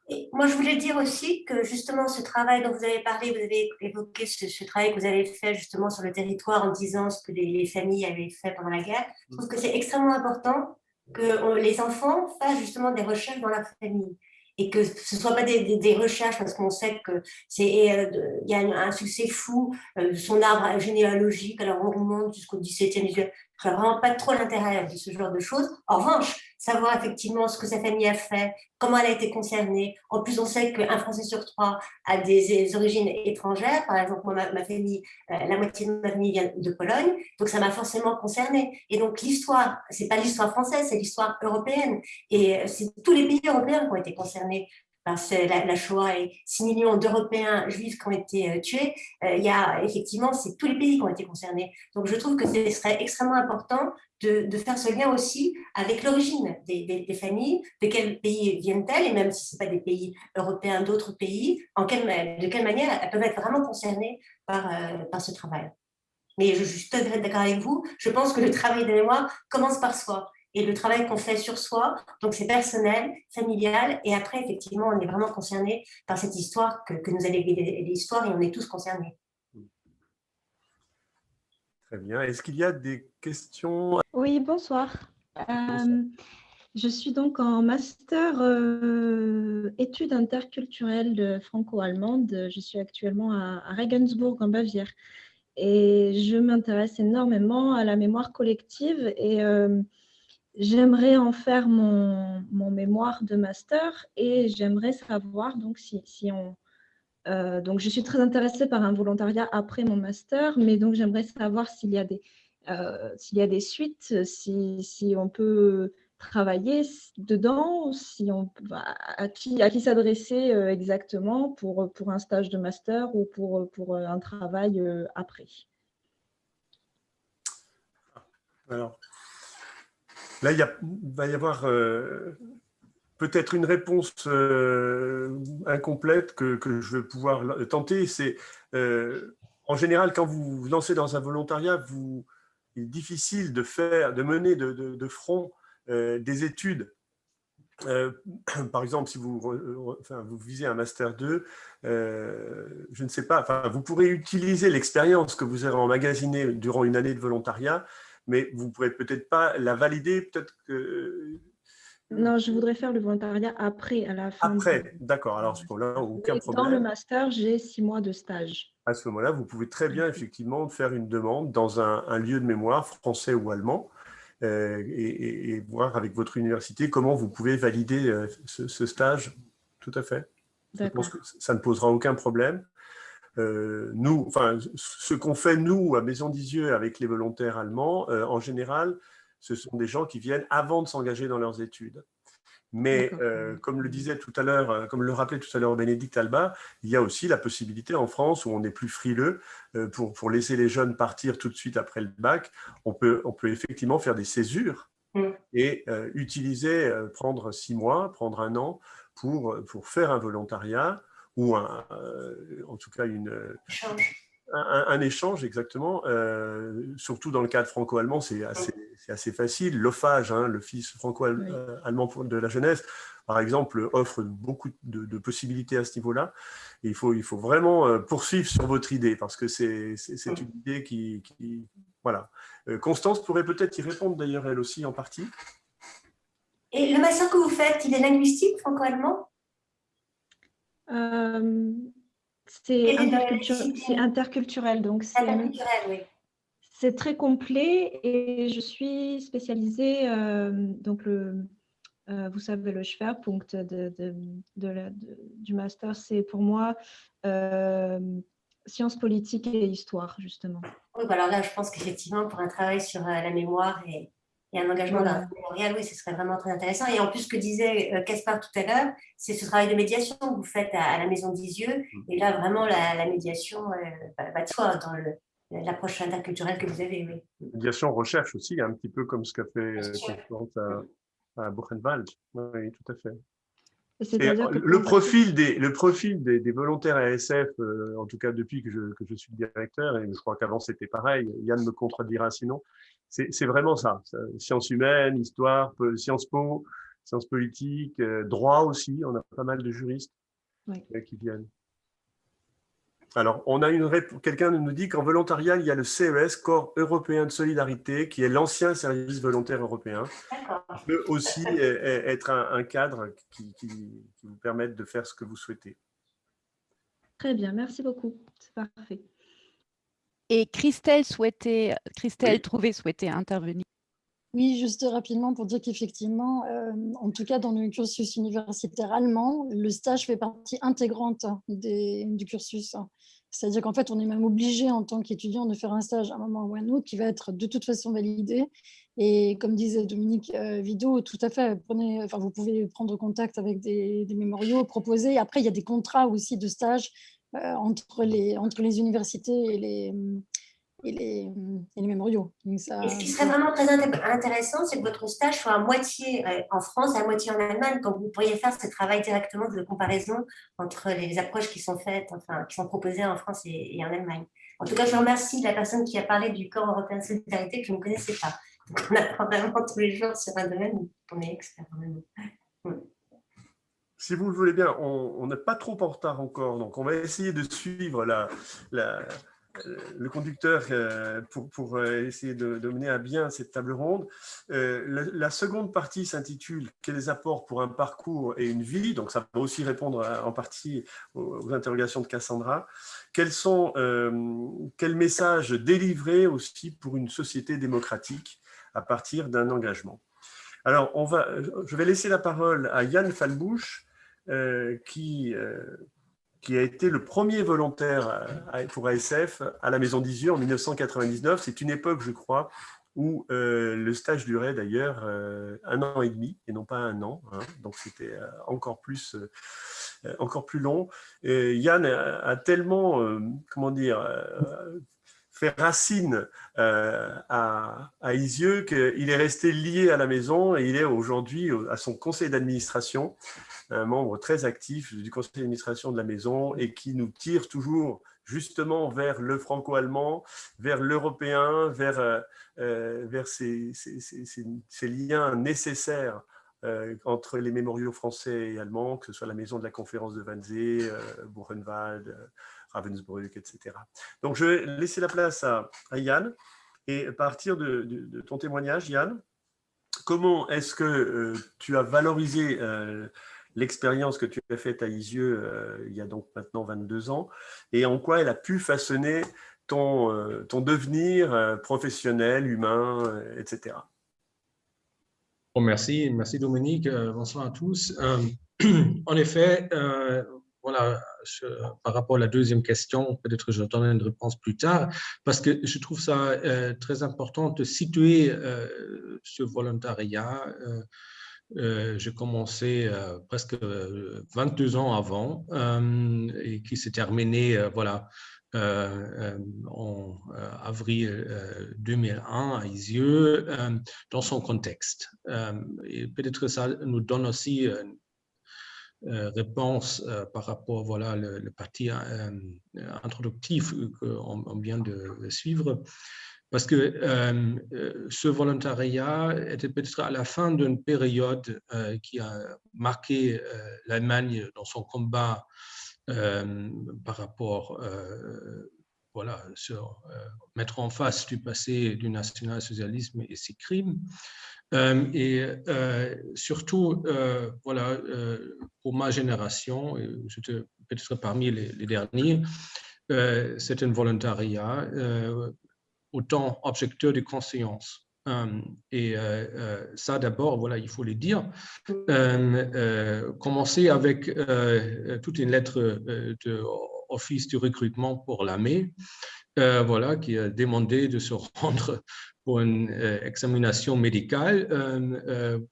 Et moi, je voulais dire aussi que justement, ce travail dont vous avez parlé, vous avez évoqué ce travail que vous avez fait justement sur le territoire en disant ce que les familles avaient fait pendant la guerre. Je trouve que c'est extrêmement important que les enfants fassent justement des recherches dans leur famille et que ce ne soit pas des recherches parce qu'on sait qu'il y a un succès fou, son arbre généalogique, alors on remonte jusqu'au XVIIe siècle. Je n'ai vraiment pas trop l'intérêt de ce genre de choses. En revanche, savoir effectivement ce que sa famille a fait, comment elle a été concernée. En plus, on sait qu'un Français sur 3 a des origines étrangères. Par exemple, moi, ma famille, la moitié de ma famille vient de Pologne, donc ça m'a forcément concernée. Et donc l'histoire, c'est pas l'histoire française, c'est l'histoire européenne. Et c'est tous les pays européens qui ont été concernés. La Shoah et 6 millions d'Européens juifs qui ont été tués. Il y a effectivement, c'est tous les pays qui ont été concernés. Donc je trouve que ce serait extrêmement important de faire ce lien aussi avec l'origine des familles, de quel pays viennent-elles, et même si ce ne sont pas des pays européens, d'autres pays, de quelle manière elles peuvent être vraiment concernées par ce travail. Mais je suis tout à fait d'accord avec vous, je pense que le travail de mémoire commence par soi. Et le travail qu'on fait sur soi, donc c'est personnel, familial, et après, effectivement, on est vraiment concerné par cette histoire que nous a léguée l'histoire, et on est tous concernés. Très bien. Est-ce qu'il y a des questions? Oui, bonsoir. Je suis donc en master études interculturelles franco-allemandes. Je suis actuellement à Regensburg, en Bavière. Et je m'intéresse énormément à la mémoire collective et j'aimerais en faire mon mémoire de master et j'aimerais savoir donc si on… donc, je suis très intéressée par un volontariat après mon master, mais donc j'aimerais savoir s'il y a des suites, si on peut travailler dedans, à qui s'adresser exactement pour un stage de master ou pour un travail après. Alors, là, il va y avoir peut-être une réponse incomplète que je vais pouvoir tenter. C'est en général, quand vous vous lancez dans un volontariat, vous il est difficile de mener de front des études. Par exemple, si vous visez un Master 2, je ne sais pas, vous pourrez utiliser l'expérience que vous aurez emmagasinée durant une année de volontariat, mais vous ne pourrez peut-être pas la valider, peut-être que… Non, je voudrais faire le volontariat après, à la fin. Après, d'accord. Alors, à ce moment-là, aucun problème. Dans le master, j'ai 6 mois de stage. À ce moment-là, vous pouvez très bien, effectivement, faire une demande dans un lieu de mémoire, français ou allemand, et voir avec votre université comment vous pouvez valider ce stage. Tout à fait. Je pense que ça ne posera aucun problème. Nous, ce qu'on fait, nous, à Maison d'Isieux, avec les volontaires allemands, en général, ce sont des gens qui viennent avant de s'engager dans leurs études. Mais comme le disait tout à l'heure, comme le rappelait tout à l'heure Bénédicte Alba, il y a aussi la possibilité en France où on est plus frileux pour laisser les jeunes partir tout de suite après le bac. On peut effectivement faire des césures et prendre 6 mois, prendre 1 an pour faire un volontariat ou en tout cas un échange, exactement. Surtout dans le cadre franco-allemand, c'est assez facile. L'OFAGE, l'Office franco-allemand de la jeunesse, par exemple, offre beaucoup de possibilités à ce niveau-là. Et il faut vraiment poursuivre sur votre idée, parce que c'est une idée qui voilà. Constance pourrait peut-être y répondre d'ailleurs, elle aussi, en partie. Et le master que vous faites, il est linguistique, franco-allemand? C'est interculturel, donc c'est très complet, et je suis spécialisée, donc vous savez, le Schwerpunkt du master, c'est pour moi sciences politiques et histoire, justement. Oui, alors là, je pense qu'effectivement, pour un travail sur la mémoire et un engagement d'un mémorial, oui, ce serait vraiment très intéressant. Et en plus, ce que disait Caspar tout à l'heure, c'est ce travail de médiation que vous faites à la Maison d'Isieux. Et là, vraiment, la médiation va de soi dans l'approche interculturelle que vous avez. Oui. Médiation, recherche aussi, un petit peu comme ce qu'a fait Constance à Buchenwald. Oui, tout à fait. Le profil des volontaires ASF, en tout cas depuis que je suis directeur, et je crois qu'avant c'était pareil, Yann me contredira sinon, c'est vraiment ça. Sciences humaines, histoire, sciences po, sciences politiques, droit aussi, on a pas mal de juristes qui viennent. Alors, on a quelqu'un nous dit qu'en volontariat, il y a le CES, Corps européen de solidarité, qui est l'ancien service volontaire européen. Qui peut aussi être un cadre qui vous permette de faire ce que vous souhaitez. Très bien, merci beaucoup. C'est parfait. Et Christelle Trouvé souhaitait intervenir. Oui, juste rapidement pour dire qu'effectivement, en tout cas dans le cursus universitaire allemand, le stage fait partie intégrante du cursus. C'est-à-dire qu'en fait, on est même obligé en tant qu'étudiant de faire un stage à un moment ou à un autre qui va être de toute façon validé. Et comme disait Dominique Vidot, tout à fait, vous pouvez prendre contact avec des mémoriaux proposés. Après, il y a des contrats aussi de stage entre les universités et les mémoriaux. Donc ça, et ce qui serait vraiment très intéressant, c'est que votre stage soit à moitié en France et à moitié en Allemagne, donc vous pourriez faire ce travail directement de comparaison entre les approches qui sont faites, qui sont proposées en France et en Allemagne. En tout cas, je remercie la personne qui a parlé du Corps européen de solidarité que je ne connaissais pas. Donc, on apprend vraiment tous les jours sur un domaine où on est expert. Si vous le voulez bien, on n'est pas trop en retard encore, donc on va essayer de suivre le conducteur pour essayer de mener à bien cette table ronde. La seconde partie s'intitule « Quels apports pour un parcours et une vie ?» Donc ça va aussi répondre en partie aux interrogations de Cassandra. Quels messages délivrer aussi pour une société démocratique à partir d'un engagement? Alors, je vais laisser la parole à Yann Falbouche, qui a été le premier volontaire pour ASF à la Maison d'Isieux en 1999. C'est une époque, je crois, où le stage durait d'ailleurs 1 an et demi et non pas 1 an. Donc, c'était encore plus long. Et Yann a tellement, fait racine à Isieux, qu'il est resté lié à la maison et il est aujourd'hui à son conseil d'administration, un membre très actif du conseil d'administration de la maison et qui nous tire toujours justement vers le franco-allemand, vers l'européen, vers ces liens nécessaires entre les mémoriaux français et allemands, que ce soit la maison de la conférence de Wannsee, Buchenwald, Ravensbrück, etc. Donc, je vais laisser la place à Yann et à partir de ton témoignage, Yann, comment est-ce que tu as valorisé l'expérience que tu as faite à Isieux il y a donc maintenant 22 ans et en quoi elle a pu façonner ton devenir professionnel, humain, etc. Bon, merci Dominique, bonsoir à tous. En effet, voilà, par rapport à la deuxième question, peut-être que je donnerai une réponse plus tard, parce que je trouve ça très important de situer ce volontariat. J'ai commencé presque 22 ans avant et qui s'est terminé voilà, en avril 2001 à Isieux, dans son contexte. Et peut-être ça nous donne aussi une réponse par rapport voilà, le parti introductif qu'on vient de suivre. Parce que ce volontariat était peut-être à la fin d'une période qui a marqué l'Allemagne dans son combat par rapport voilà, sur mettre en face du passé du national-socialisme et ses crimes. Et surtout, voilà, pour ma génération, j'étais peut-être parmi les derniers, c'est un volontariat autant objecteur de conscience. Et ça, d'abord, voilà, il faut le dire, commencer avec toute une lettre de Office du recrutement pour l'armée, voilà, qui a demandé de se rendre pour une examination médicale,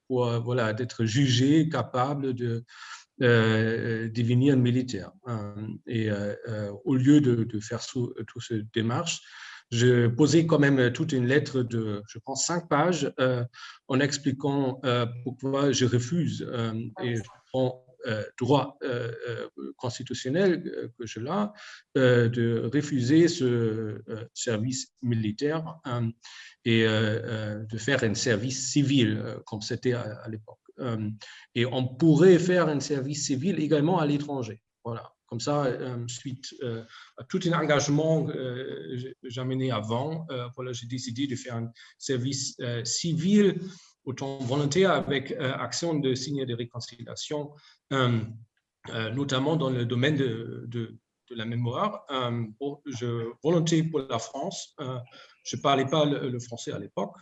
pour voilà, d'être jugé capable de devenir militaire. Et au lieu de faire toute cette démarche, je posais quand même toute une lettre de, je pense, 5 pages en expliquant pourquoi je refuse et je prends droit constitutionnel que je l'ai de refuser ce service militaire et de faire un service civil comme c'était à l'époque. Et on pourrait faire un service civil également à l'étranger. Voilà. Comme ça, suite à tout un engagement que j'ai mené avant, voilà, j'ai décidé de faire un service civil autant volontaire avec action de signe de réconciliation, notamment dans le domaine de la mémoire. Je volontaire pour la France. Je ne parlais pas le français à l'époque,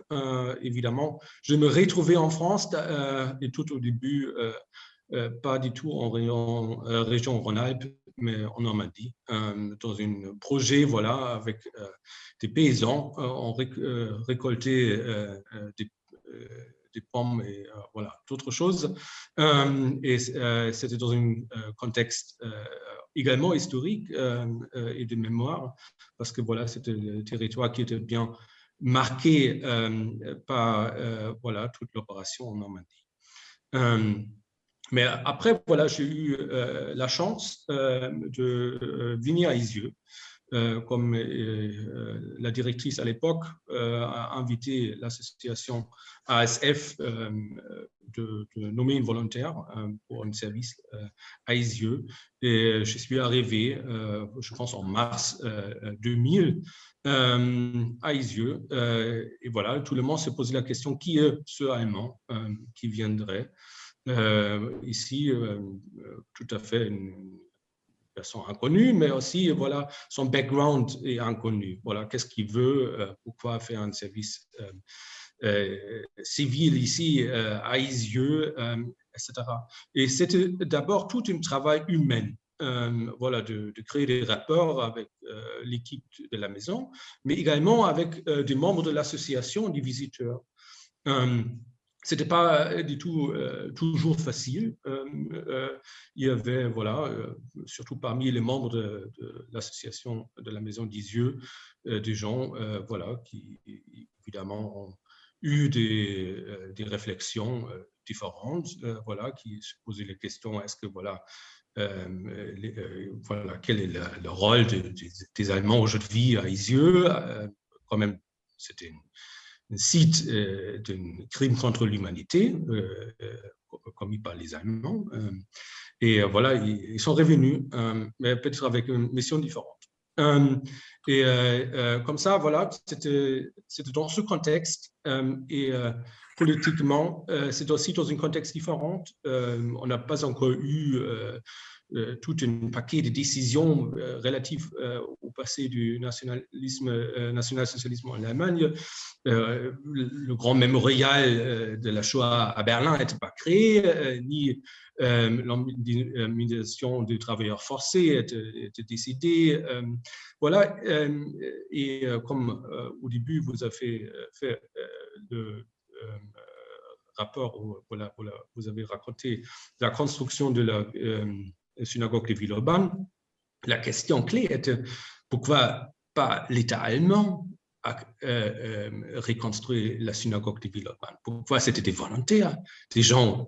évidemment. Je me retrouvais en France et tout au début, pas du tout en région Rhône-Alpes, mais en Normandie, dans un projet voilà, avec des paysans. On récoltait des pommes et voilà, d'autres choses. Et c'était dans un contexte également historique et de mémoire, parce que voilà, c'était un territoire qui était bien marqué par voilà, toute l'opération en Normandie. Mais après, voilà, j'ai eu la chance de venir à Isieux. Comme la directrice à l'époque a invité l'association ASF de nommer une volontaire pour un service à Isieux. Et je suis arrivé, je pense en mars 2000, à Isieux. Et voilà, tout le monde se posait la question, qui est ce Allemand qui viendrait ici, tout à fait une personne inconnue, mais aussi voilà, son background est inconnu. Voilà, qu'est-ce qu'il veut, pourquoi faire un service civil ici à Isieux, etc. Et c'était d'abord tout un travail humain. Voilà, de créer des rapports avec l'équipe de la maison, mais également avec des membres de l'association des visiteurs. c'était pas du tout toujours facile. Il y avait, voilà, surtout parmi les membres de l'association de la Maison d'Isieux, des gens, voilà, qui évidemment ont eu des réflexions différentes, voilà, qui se posaient les questions, est-ce que, voilà, voilà, quel est le rôle des Allemands aujourd'hui à Isieux, quand même, c'était un site d'un crime contre l'humanité commis par les Allemands. Et voilà, ils sont revenus, mais peut-être avec une mission différente. Et comme ça, voilà, c'était dans ce contexte. Et politiquement, c'est aussi dans un contexte différent. On n'a pas encore eu tout un paquet de décisions relatives au passé du national-socialisme en Allemagne. Le grand mémorial de la Shoah à Berlin n'était pas créé, ni l'indemnisation des travailleurs forcés était décidée. Voilà, et comme au début, vous avez fait le rapport où voilà, vous avez raconté la construction de la synagogue de Villeurbanne, la question clé était pourquoi pas l'État allemand a reconstruit la synagogue de Villeurbanne? Pourquoi c'était des volontaires, des gens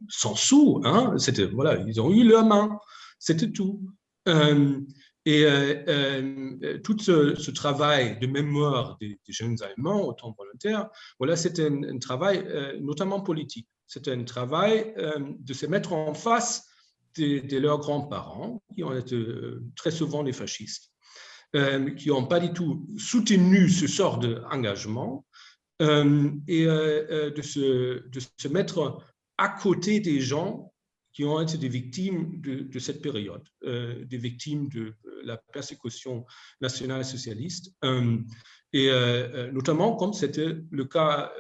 sans sous, hein? C'était, voilà, ils ont eu leur main, c'était tout. Et tout ce travail de mémoire des jeunes Allemands, autant volontaires, voilà, c'était un travail notamment politique. C'était un travail de se mettre en face de leurs grands-parents, qui ont été très souvent des fascistes, qui n'ont pas du tout soutenu ce sort d'engagement, et de se mettre à côté des gens qui ont été des victimes de cette période, des victimes de la persécution nationale-socialiste, et notamment comme c'était le cas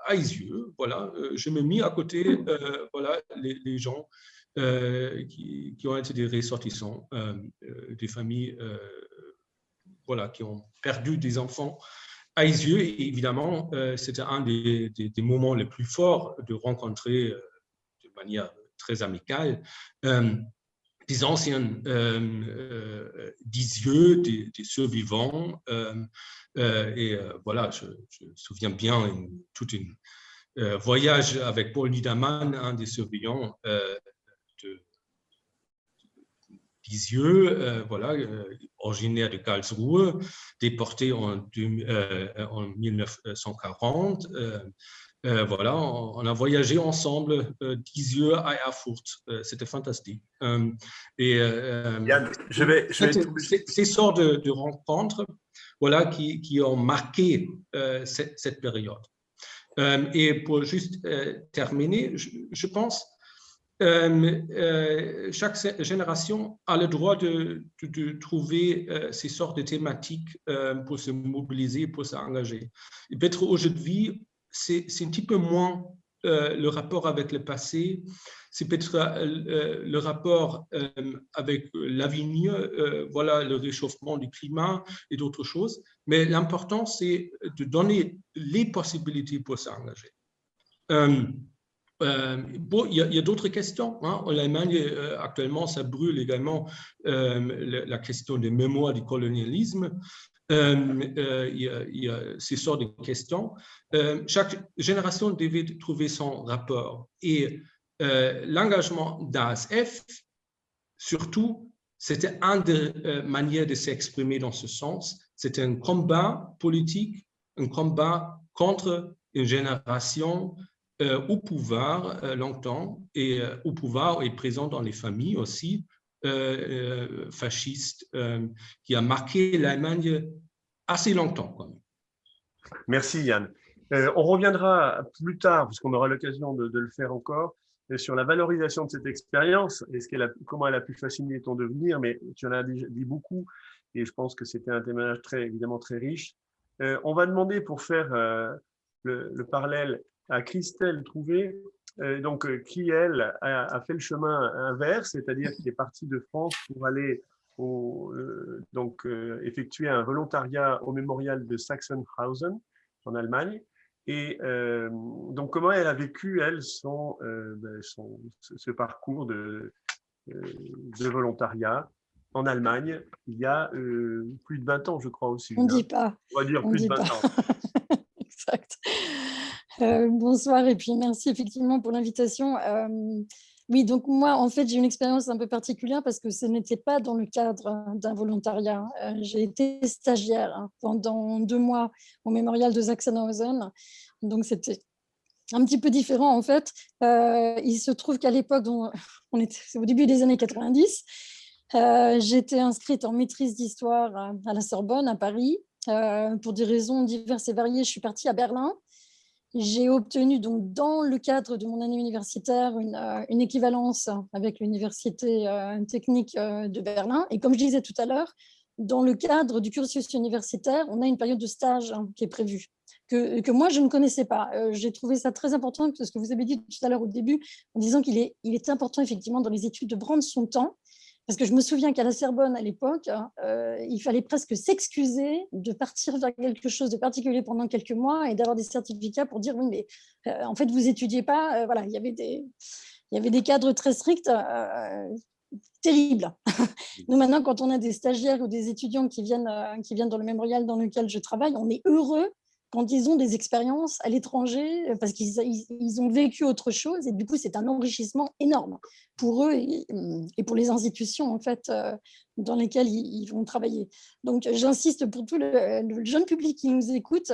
à Isieux, voilà, je me mis à côté voilà, les gens qui ont été des ressortissants, des familles voilà, qui ont perdu des enfants à Isieux. Et évidemment, c'était un des moments les plus forts de rencontrer de manière très amicale des anciens d'Isieux, des survivants. Et voilà, je me souviens bien tout un voyage avec Paul Niedermann, un des survivants d'Isieux, voilà, originaire de Karlsruhe, déporté en 1940. Voilà, on a voyagé ensemble d'Isieux à Erfurt. C'était fantastique. Et Yann, ces sortes de rencontres, voilà, qui ont marqué cette période. Et pour juste terminer, je pense chaque génération a le droit de trouver ces sortes de thématiques pour se mobiliser, pour s'engager. Et peut-être aujourd'hui, c'est un petit peu moins le rapport avec le passé, c'est peut-être le rapport avec l'avenir, voilà, le réchauffement du climat et d'autres choses. Mais l'important, c'est de donner les possibilités pour s'engager. Bon, il y a d'autres questions. Hein. En Allemagne, actuellement, ça brûle également la question de mémoire du colonialisme. Il y a ces sortes de questions. Chaque génération devait trouver son rapport. Et l'engagement d'ASF, surtout, c'était une des manières de s'exprimer dans ce sens. C'était un combat politique, un combat contre une génération au pouvoir longtemps, et au pouvoir et présent dans les familles aussi, fascistes, qui a marqué l'Allemagne assez longtemps. Quand même. Merci Yann. On reviendra plus tard, parce qu'on aura l'occasion de le faire encore, sur la valorisation de cette expérience et comment elle a pu fasciner ton devenir, mais tu en as dit beaucoup et je pense que c'était un témoignage évidemment très riche. On va demander pour faire le parallèle à Christelle Trouvé, qui elle a fait le chemin inverse, c'est-à-dire qui est partie de France pour aller effectuer un volontariat au mémorial de Sachsenhausen en Allemagne. Et donc, comment elle a vécu, elle, ce parcours de volontariat en Allemagne, il y a plus de 20 ans, je crois aussi. On ne dit pas. On va dire On plus dit de 20 pas. ans. Exact. Bonsoir et puis merci effectivement pour l'invitation. Oui, donc moi, en fait, j'ai une expérience un peu particulière parce que ce n'était pas dans le cadre d'un volontariat. J'ai été stagiaire pendant 2 mois au mémorial de Sachsenhausen. Donc, c'était un petit peu différent, en fait. Il se trouve qu'à l'époque, c'est au début des années 90, j'étais inscrite en maîtrise d'histoire à la Sorbonne, à Paris. Pour des raisons diverses et variées, je suis partie à Berlin. J'ai obtenu donc dans le cadre de mon année universitaire une équivalence avec l'université technique de Berlin. Et comme je disais tout à l'heure, dans le cadre du cursus universitaire, on a une période de stage qui est prévue, que moi je ne connaissais pas. J'ai trouvé ça très important, parce que vous avez dit tout à l'heure au début, en disant qu'il est important effectivement dans les études de prendre son temps. Parce que je me souviens qu'à la Sorbonne, à l'époque, il fallait presque s'excuser de partir vers quelque chose de particulier pendant quelques mois et d'avoir des certificats pour dire oui, mais en fait, vous n'étudiez pas. Voilà, il y avait des cadres très stricts, terribles. Nous, maintenant, quand on a des stagiaires ou des étudiants qui viennent dans le mémorial dans lequel je travaille, on est heureux quand ils ont des expériences à l'étranger, parce qu'ils ont vécu autre chose, et du coup, c'est un enrichissement énorme pour eux et pour les institutions, en fait, dans lesquelles ils vont travailler. Donc, j'insiste pour tout le jeune public qui nous écoute,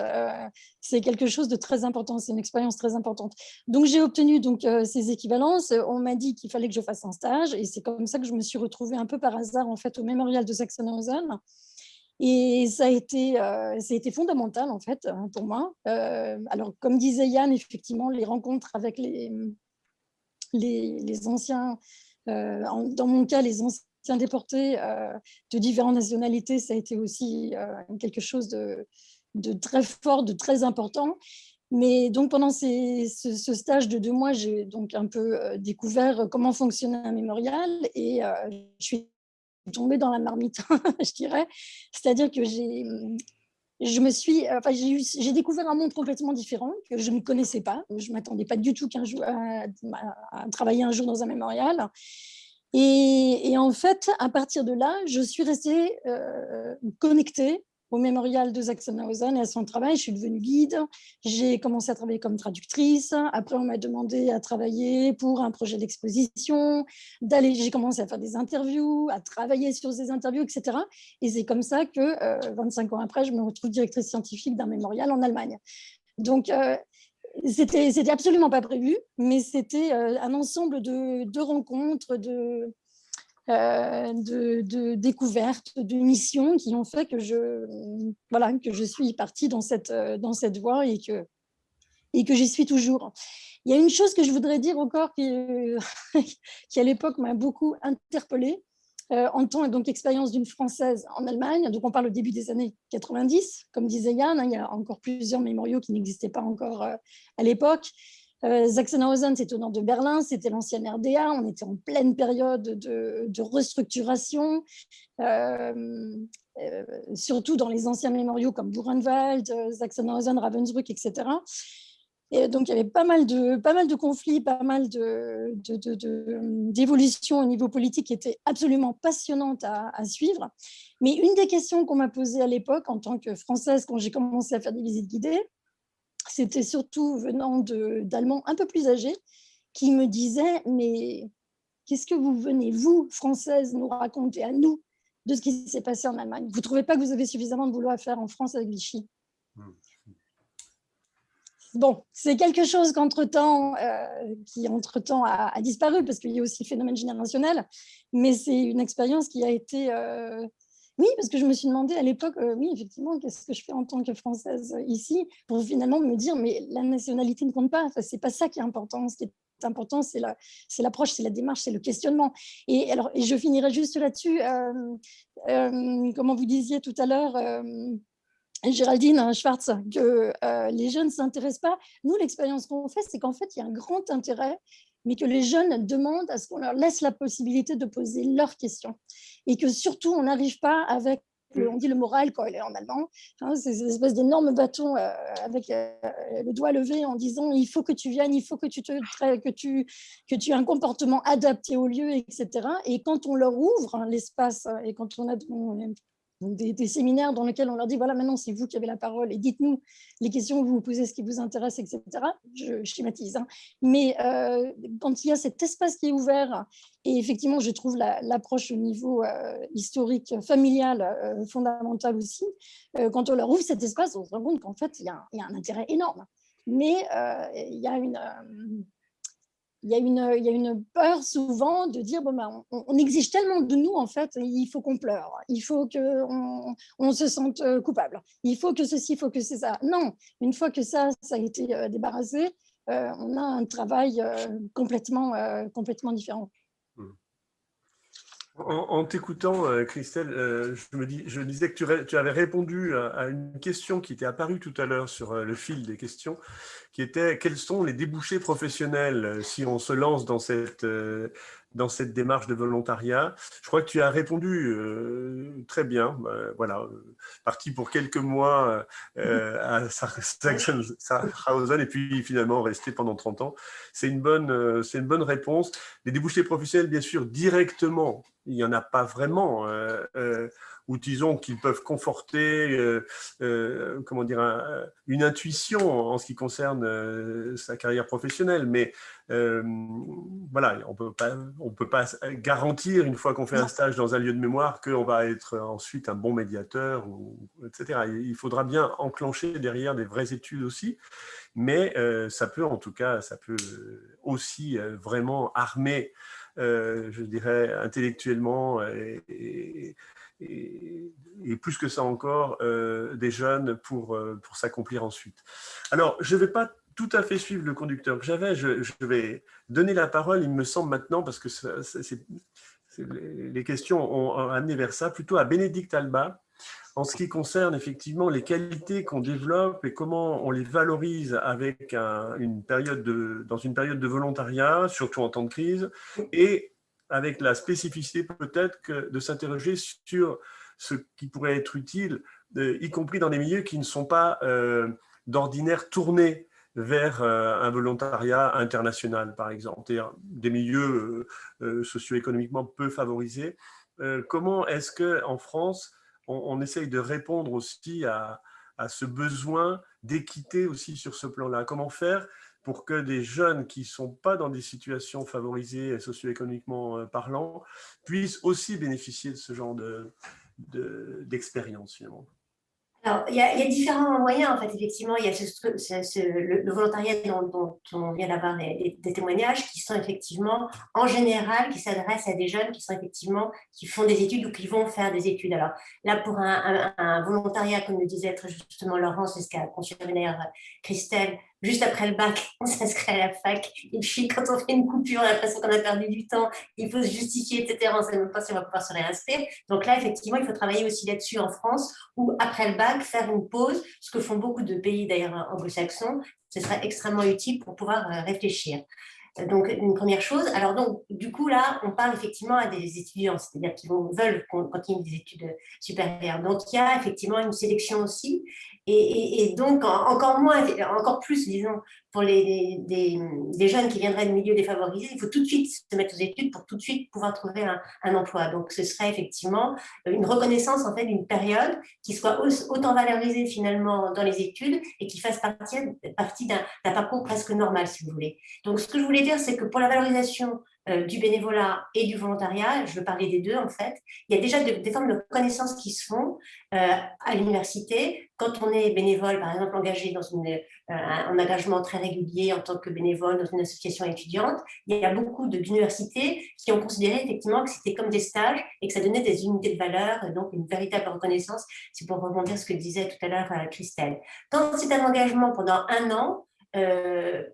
c'est quelque chose de très important, c'est une expérience très importante. Donc, j'ai obtenu ces équivalences, on m'a dit qu'il fallait que je fasse un stage, et c'est comme ça que je me suis retrouvée un peu par hasard, en fait, au mémorial de Sachsenhausen. Et ça a été fondamental, en fait, pour moi. Alors, comme disait Yann, effectivement, les rencontres avec les anciens, dans mon cas, les anciens déportés de différentes nationalités, ça a été aussi quelque chose de très fort, de très important. Mais donc, pendant ce stage de 2 mois, j'ai donc un peu découvert comment fonctionnait un mémorial, et je suis tombée dans la marmite, je dirais. C'est-à-dire que j'ai découvert un monde complètement différent que je ne connaissais pas. Je ne m'attendais pas du tout à travailler un jour dans un mémorial. Et en fait, à partir de là, je suis restée connectée au mémorial de Sachsenhausen et à son travail. Je suis devenue guide. J'ai commencé à travailler comme traductrice. Après, on m'a demandé à travailler pour un projet d'exposition. J'ai commencé à faire des interviews, à travailler sur ces interviews, etc. Et c'est comme ça que, 25 ans après, je me retrouve directrice scientifique d'un mémorial en Allemagne. Donc, c'était absolument pas prévu, mais c'était un ensemble de rencontres, de découvertes, de missions qui ont fait que je suis partie dans cette voie et que j'y suis toujours. Il y a une chose que je voudrais dire encore qui à l'époque m'a beaucoup interpellée en tant expérience d'une Française en Allemagne. Donc on parle au début des années 90, comme disait Yann, il y a encore plusieurs mémoriaux qui n'existaient pas encore à l'époque. Sachsenhausen, c'est au nord de Berlin, c'était l'ancienne RDA, on était en pleine période de restructuration, surtout dans les anciens mémoriaux comme Buchenwald, Sachsenhausen, Ravensbrück, etc. Et donc, il y avait pas mal de conflits, pas mal d'évolutions au niveau politique qui étaient absolument passionnantes à suivre. Mais une des questions qu'on m'a posées à l'époque, en tant que Française, quand j'ai commencé à faire des visites guidées, c'était surtout venant d'Allemands un peu plus âgés qui me disaient « Mais qu'est-ce que vous venez, vous, Françaises, nous raconter à nous de ce qui s'est passé en Allemagne? Vous ne trouvez pas que vous avez suffisamment de boulot à faire en France avec Vichy ?» Bon, c'est quelque chose qui entre-temps a disparu, parce qu'il y a aussi le phénomène générationnel, mais c'est une expérience qui a été... Oui, parce que je me suis demandé à l'époque, oui, effectivement, qu'est-ce que je fais en tant que Française ici, pour finalement me dire, mais la nationalité ne compte pas, enfin, c'est pas ça qui est important. Ce qui est important, c'est l'approche, c'est la démarche, c'est le questionnement. Et je finirai juste là-dessus, comme vous disiez tout à l'heure, Géraldine Schwartz, que les jeunes ne s'intéressent pas. Nous, l'expérience qu'on fait, c'est qu'en fait, il y a un grand intérêt, mais que les jeunes demandent à ce qu'on leur laisse la possibilité de poser leurs questions. Et que surtout, on n'arrive pas avec on dit le Moralkeule en allemand, hein, c'est une espèce d'énorme bâton avec le doigt levé en disant il faut que tu viennes, il faut que tu aies un comportement adapté au lieu, etc. Et quand on leur ouvre l'espace et quand on a des séminaires dans lesquels on leur dit voilà, maintenant c'est vous qui avez la parole et dites-nous les questions que vous vous posez, ce qui vous intéresse, etc. Je schématise, hein. Mais quand il y a cet espace qui est ouvert, et effectivement je trouve l'approche au niveau historique, familial, fondamentale aussi, quand on leur ouvre cet espace, on se rend compte qu'en fait il y a un intérêt énorme. Mais il y a une peur souvent de dire bon, ben, on exige tellement de nous, en fait, il faut qu'on pleure, il faut qu'on se sente coupable, il faut que ceci, il faut que c'est ça. Non, une fois que ça a été débarrassé, on a un travail complètement différent. En t'écoutant, Christelle, je me disais que tu avais répondu à une question qui était apparue tout à l'heure sur le fil des questions, qui était quels sont les débouchés professionnels si on se lance dans cette démarche de volontariat. Je crois que tu as répondu très bien. Voilà, parti pour quelques mois à Sachsenhausen et puis finalement resté pendant 30 ans. C'est une bonne réponse. Les débouchés professionnels, bien sûr, directement, il n'y en a pas vraiment. Ou disons qu'ils peuvent conforter comment dire, une intuition en ce qui concerne sa carrière professionnelle. Mais voilà, on peut pas garantir, une fois qu'on fait un stage dans un lieu de mémoire, qu'on va être ensuite un bon médiateur, etc. Il faudra bien enclencher derrière des vraies études aussi. Mais ça peut aussi vraiment armer, je dirais, intellectuellement et plus que ça encore, des jeunes pour s'accomplir ensuite. Alors, je ne vais pas tout à fait suivre le conducteur que j'avais. Je vais donner la parole, il me semble maintenant, parce que les questions ont amené vers ça, plutôt à Bénédicte Alba, en ce qui concerne effectivement les qualités qu'on développe et comment on les valorise avec dans une période de volontariat, surtout en temps de crise, et avec la spécificité peut-être de s'interroger sur ce qui pourrait être utile, y compris dans des milieux qui ne sont pas d'ordinaire tournés vers un volontariat international, par exemple, c'est-à-dire des milieux socio-économiquement peu favorisés. Comment est-ce qu'en France, on essaye de répondre aussi à ce besoin d'équité aussi sur ce plan-là? Comment faire pour que des jeunes qui ne sont pas dans des situations favorisées socio-économiquement parlant puissent aussi bénéficier de ce genre d'expérience finalement? Alors, il y a différents moyens, en fait, effectivement. Il y a le volontariat dont on vient d'avoir des témoignages qui sont effectivement, en général, qui s'adressent à des jeunes qui font des études ou qui vont faire des études. Alors là, pour un volontariat, comme le disait très justement Laurence, c'est ce qu'a confirmé d'ailleurs Christelle, juste après le bac, on s'inscrit à la fac. Et puis, quand on fait une coupure, on a l'impression qu'on a perdu du temps, il faut se justifier, etc. On ne sait même pas si on va pouvoir se réinscrire. Donc là, effectivement, il faut travailler aussi là-dessus en France, ou après le bac, faire une pause, ce que font beaucoup de pays d'ailleurs anglo-saxons. Ce serait extrêmement utile pour pouvoir réfléchir. Donc, une première chose. Alors, donc, du coup, là, on parle effectivement à des étudiants, c'est-à-dire qu'ils veulent continuer des études supérieures. Donc, il y a effectivement une sélection aussi. Et donc, encore plus, disons, pour des jeunes qui viendraient de milieux défavorisés, il faut tout de suite se mettre aux études pour tout de suite pouvoir trouver un emploi. Donc, ce serait effectivement une reconnaissance, en fait, d'une période qui soit autant valorisée finalement dans les études et qui fasse partie d'un parcours presque normal, si vous voulez. Donc, ce que je voulais dire, c'est que pour la valorisation du bénévolat et du volontariat, je veux parler des deux en fait, il y a déjà des formes de connaissances qui se font à l'université. Quand on est bénévole, par exemple, engagé dans un engagement très régulier en tant que bénévole dans une association étudiante, il y a beaucoup d'universités qui ont considéré effectivement que c'était comme des stages et que ça donnait des unités de valeur, donc une véritable reconnaissance. C'est pour rebondir sur ce que disait tout à l'heure Christelle. Quand c'est un engagement pendant 1 an,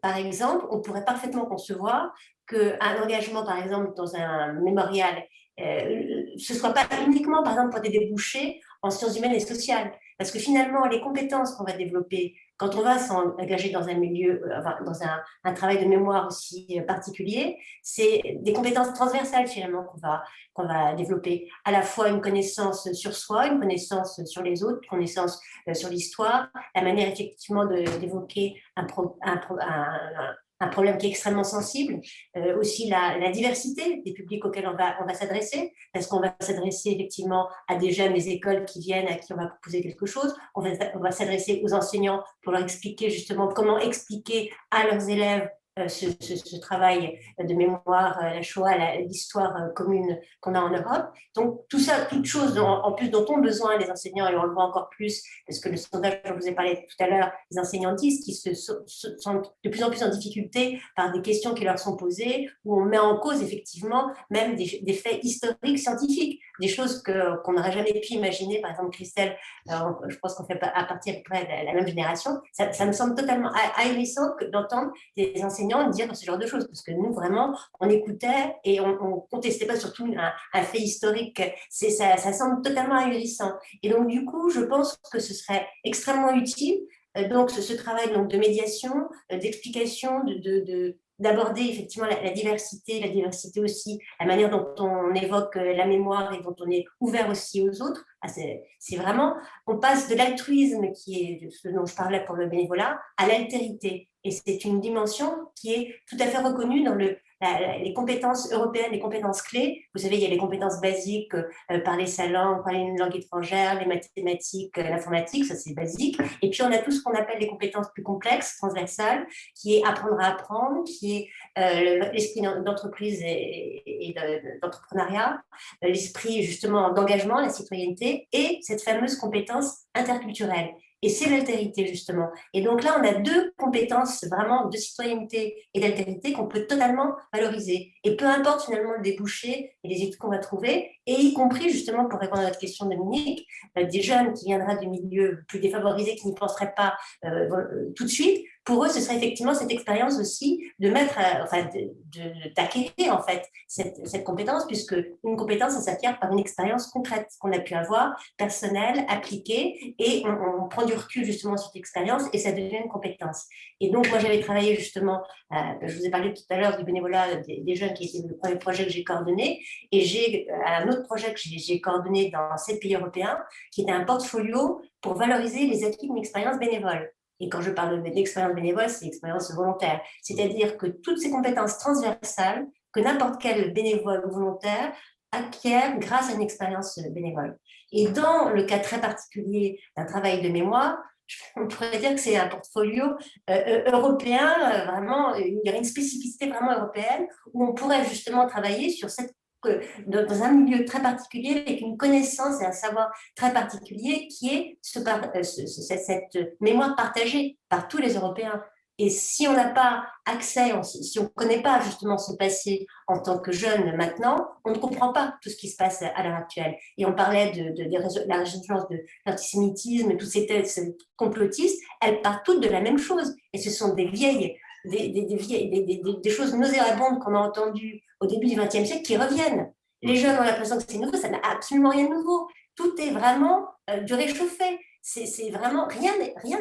par exemple, on pourrait parfaitement concevoir qu'un engagement, par exemple, dans un mémorial, ce ne soit pas uniquement, par exemple, pour des débouchés en sciences humaines et sociales. Parce que finalement, les compétences qu'on va développer quand on va s'engager dans un milieu, dans un travail de mémoire aussi particulier, c'est des compétences transversales finalement qu'on va développer. À la fois une connaissance sur soi, une connaissance sur les autres, une connaissance sur l'histoire, la manière effectivement d'évoquer un problème qui est extrêmement sensible, aussi la diversité des publics auxquels on va s'adresser, parce qu'on va s'adresser effectivement à des jeunes des écoles qui viennent, à qui on va proposer quelque chose, on va s'adresser aux enseignants pour leur expliquer justement comment expliquer à leurs élèves ce travail de mémoire, la Shoah, l'histoire commune qu'on a en Europe. Donc tout ça, toutes choses en plus dont ont besoin les enseignants, et on le voit encore plus, parce que le sondage dont je vous ai parlé tout à l'heure, les enseignants disent qu'ils se sentent de plus en plus en difficulté par des questions qui leur sont posées, où on met en cause effectivement même des faits historiques, scientifiques, des choses qu'on n'aurait jamais pu imaginer. Par exemple, Christelle, je pense qu'on fait à partir de la même génération, ça me semble totalement ahurissant d'entendre des enseignants dire ce genre de choses, parce que nous, vraiment, on écoutait et on contestait pas surtout un fait historique. Ça semble totalement ahurissant. Et donc, du coup, je pense que ce serait extrêmement utile, donc, ce travail donc, de médiation, d'explication, d'aborder effectivement la diversité aussi, la manière dont on évoque la mémoire et dont on est ouvert aussi aux autres. C'est vraiment, on passe de l'altruisme, qui est ce dont je parlais pour le bénévolat, à l'altérité. Et c'est une dimension qui est tout à fait reconnue dans les compétences européennes, les compétences clés. Vous savez, il y a les compétences basiques, parler sa langue, parler une langue étrangère, les mathématiques, l'informatique, ça c'est basique. Et puis on a tout ce qu'on appelle les compétences plus complexes, transversales, qui est apprendre à apprendre, qui est l'esprit d'entreprise et d'entrepreneuriat, l'esprit justement d'engagement, la citoyenneté, et cette fameuse compétence interculturelle. Et c'est l'altérité, justement. Et donc là, on a deux compétences vraiment de citoyenneté et d'altérité qu'on peut totalement valoriser. Et peu importe finalement le débouché et les études qu'on va trouver, et y compris justement, pour répondre à notre question, Dominique, des jeunes qui viendraient du milieu plus défavorisé, qui n'y penseraient pas tout de suite, pour eux, ce serait effectivement cette expérience aussi de mettre, d'acquérir en fait cette compétence, puisque une compétence, ça s'acquiert par une expérience concrète qu'on a pu avoir, personnelle, appliquée, et on prend du recul justement sur cette expérience et ça devient une compétence. Et donc, moi, j'avais travaillé justement, je vous ai parlé tout à l'heure du bénévolat des jeunes qui était le premier projet que j'ai coordonné, et j'ai un autre projet que j'ai coordonné dans 7 pays européens, qui était un portfolio pour valoriser les acquis d'une expérience bénévole. Et quand je parle d'expérience bénévole, c'est expérience volontaire. C'est-à-dire que toutes ces compétences transversales que n'importe quel bénévole ou volontaire acquiert grâce à une expérience bénévole. Et dans le cas très particulier d'un travail de mémoire, on pourrait dire que c'est un portfolio européen, vraiment, il y aurait une spécificité vraiment européenne où on pourrait justement travailler sur dans un milieu très particulier, avec une connaissance et un savoir très particulier qui est cette mémoire partagée par tous les Européens. Et si on n'a pas accès, si on ne connaît pas justement ce passé en tant que jeune maintenant, on ne comprend pas tout ce qui se passe à l'heure actuelle. Et on parlait de la résurgence de l'antisémitisme, toutes ces thèses complotistes, elles partent toutes de la même chose. Et ce sont des choses nauséabondes qu'on a entendues au début du XXe siècle qui reviennent. Les jeunes ont l'impression que c'est nouveau, ça n'a absolument rien de nouveau. Tout est vraiment du réchauffé. C'est vraiment, rien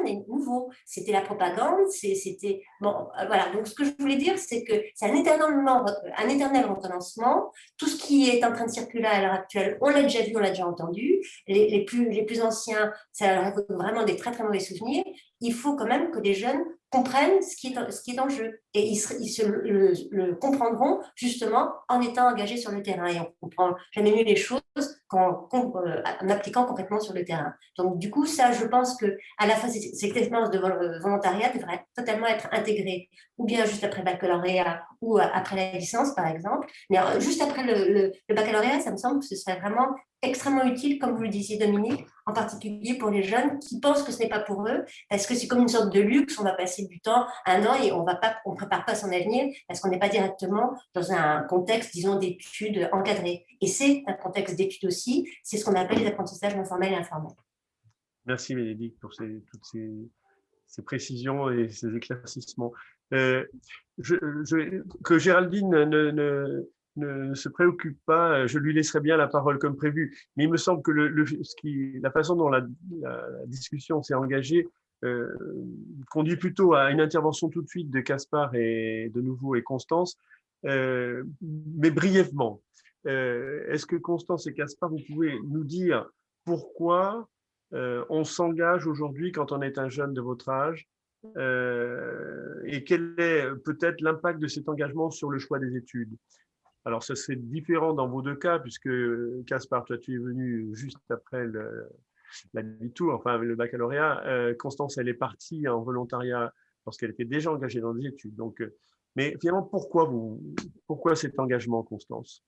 n'est nouveau. C'était la propagande, c'était... Bon, voilà, donc ce que je voulais dire, c'est que c'est un éternel recommencement. Tout ce qui est en train de circuler à l'heure actuelle, on l'a déjà vu, on l'a déjà entendu. Les plus anciens, ça leur évoque vraiment des très, très mauvais souvenirs. Il faut quand même que les jeunes comprennent ce qui est en jeu. Et ils le comprendront justement en étant engagés sur le terrain. Et on comprend jamais mieux les choses en appliquant concrètement sur le terrain. Donc du coup, ça, je pense que à la fois cette expérience de volontariat devrait totalement être intégrée, ou bien juste après le baccalauréat ou après la licence, par exemple. Mais juste après le baccalauréat, ça me semble que ce serait vraiment extrêmement utile, comme vous le disiez, Dominique, en particulier pour les jeunes qui pensent que ce n'est pas pour eux, parce que c'est comme une sorte de luxe, on va passer du temps, 1 an, et on ne prépare pas son avenir, parce qu'on n'est pas directement dans un contexte, disons, d'études encadrées. Et c'est un contexte d'études aussi, c'est ce qu'on appelle les apprentissages non formels et informels. Merci Bénédicte pour toutes ces précisions et ces éclaircissements. Que Géraldine ne se préoccupe pas, je lui laisserai bien la parole comme prévu. Mais il me semble que la façon dont la discussion s'est engagée conduit plutôt à une intervention tout de suite de Caspar et de nouveau et Constance, mais brièvement. Est-ce que Constance et Caspar, vous pouvez nous dire pourquoi on s'engage aujourd'hui quand on est un jeune de votre âge et quel est peut-être l'impact de cet engagement sur le choix des études? Alors, ça serait différent dans vos deux cas, puisque Caspar, toi, tu es venu juste après l'abitur, enfin le baccalauréat. Constance, elle est partie en volontariat lorsqu'elle était déjà engagée dans des études. Donc, mais finalement, pourquoi cet engagement, Constance?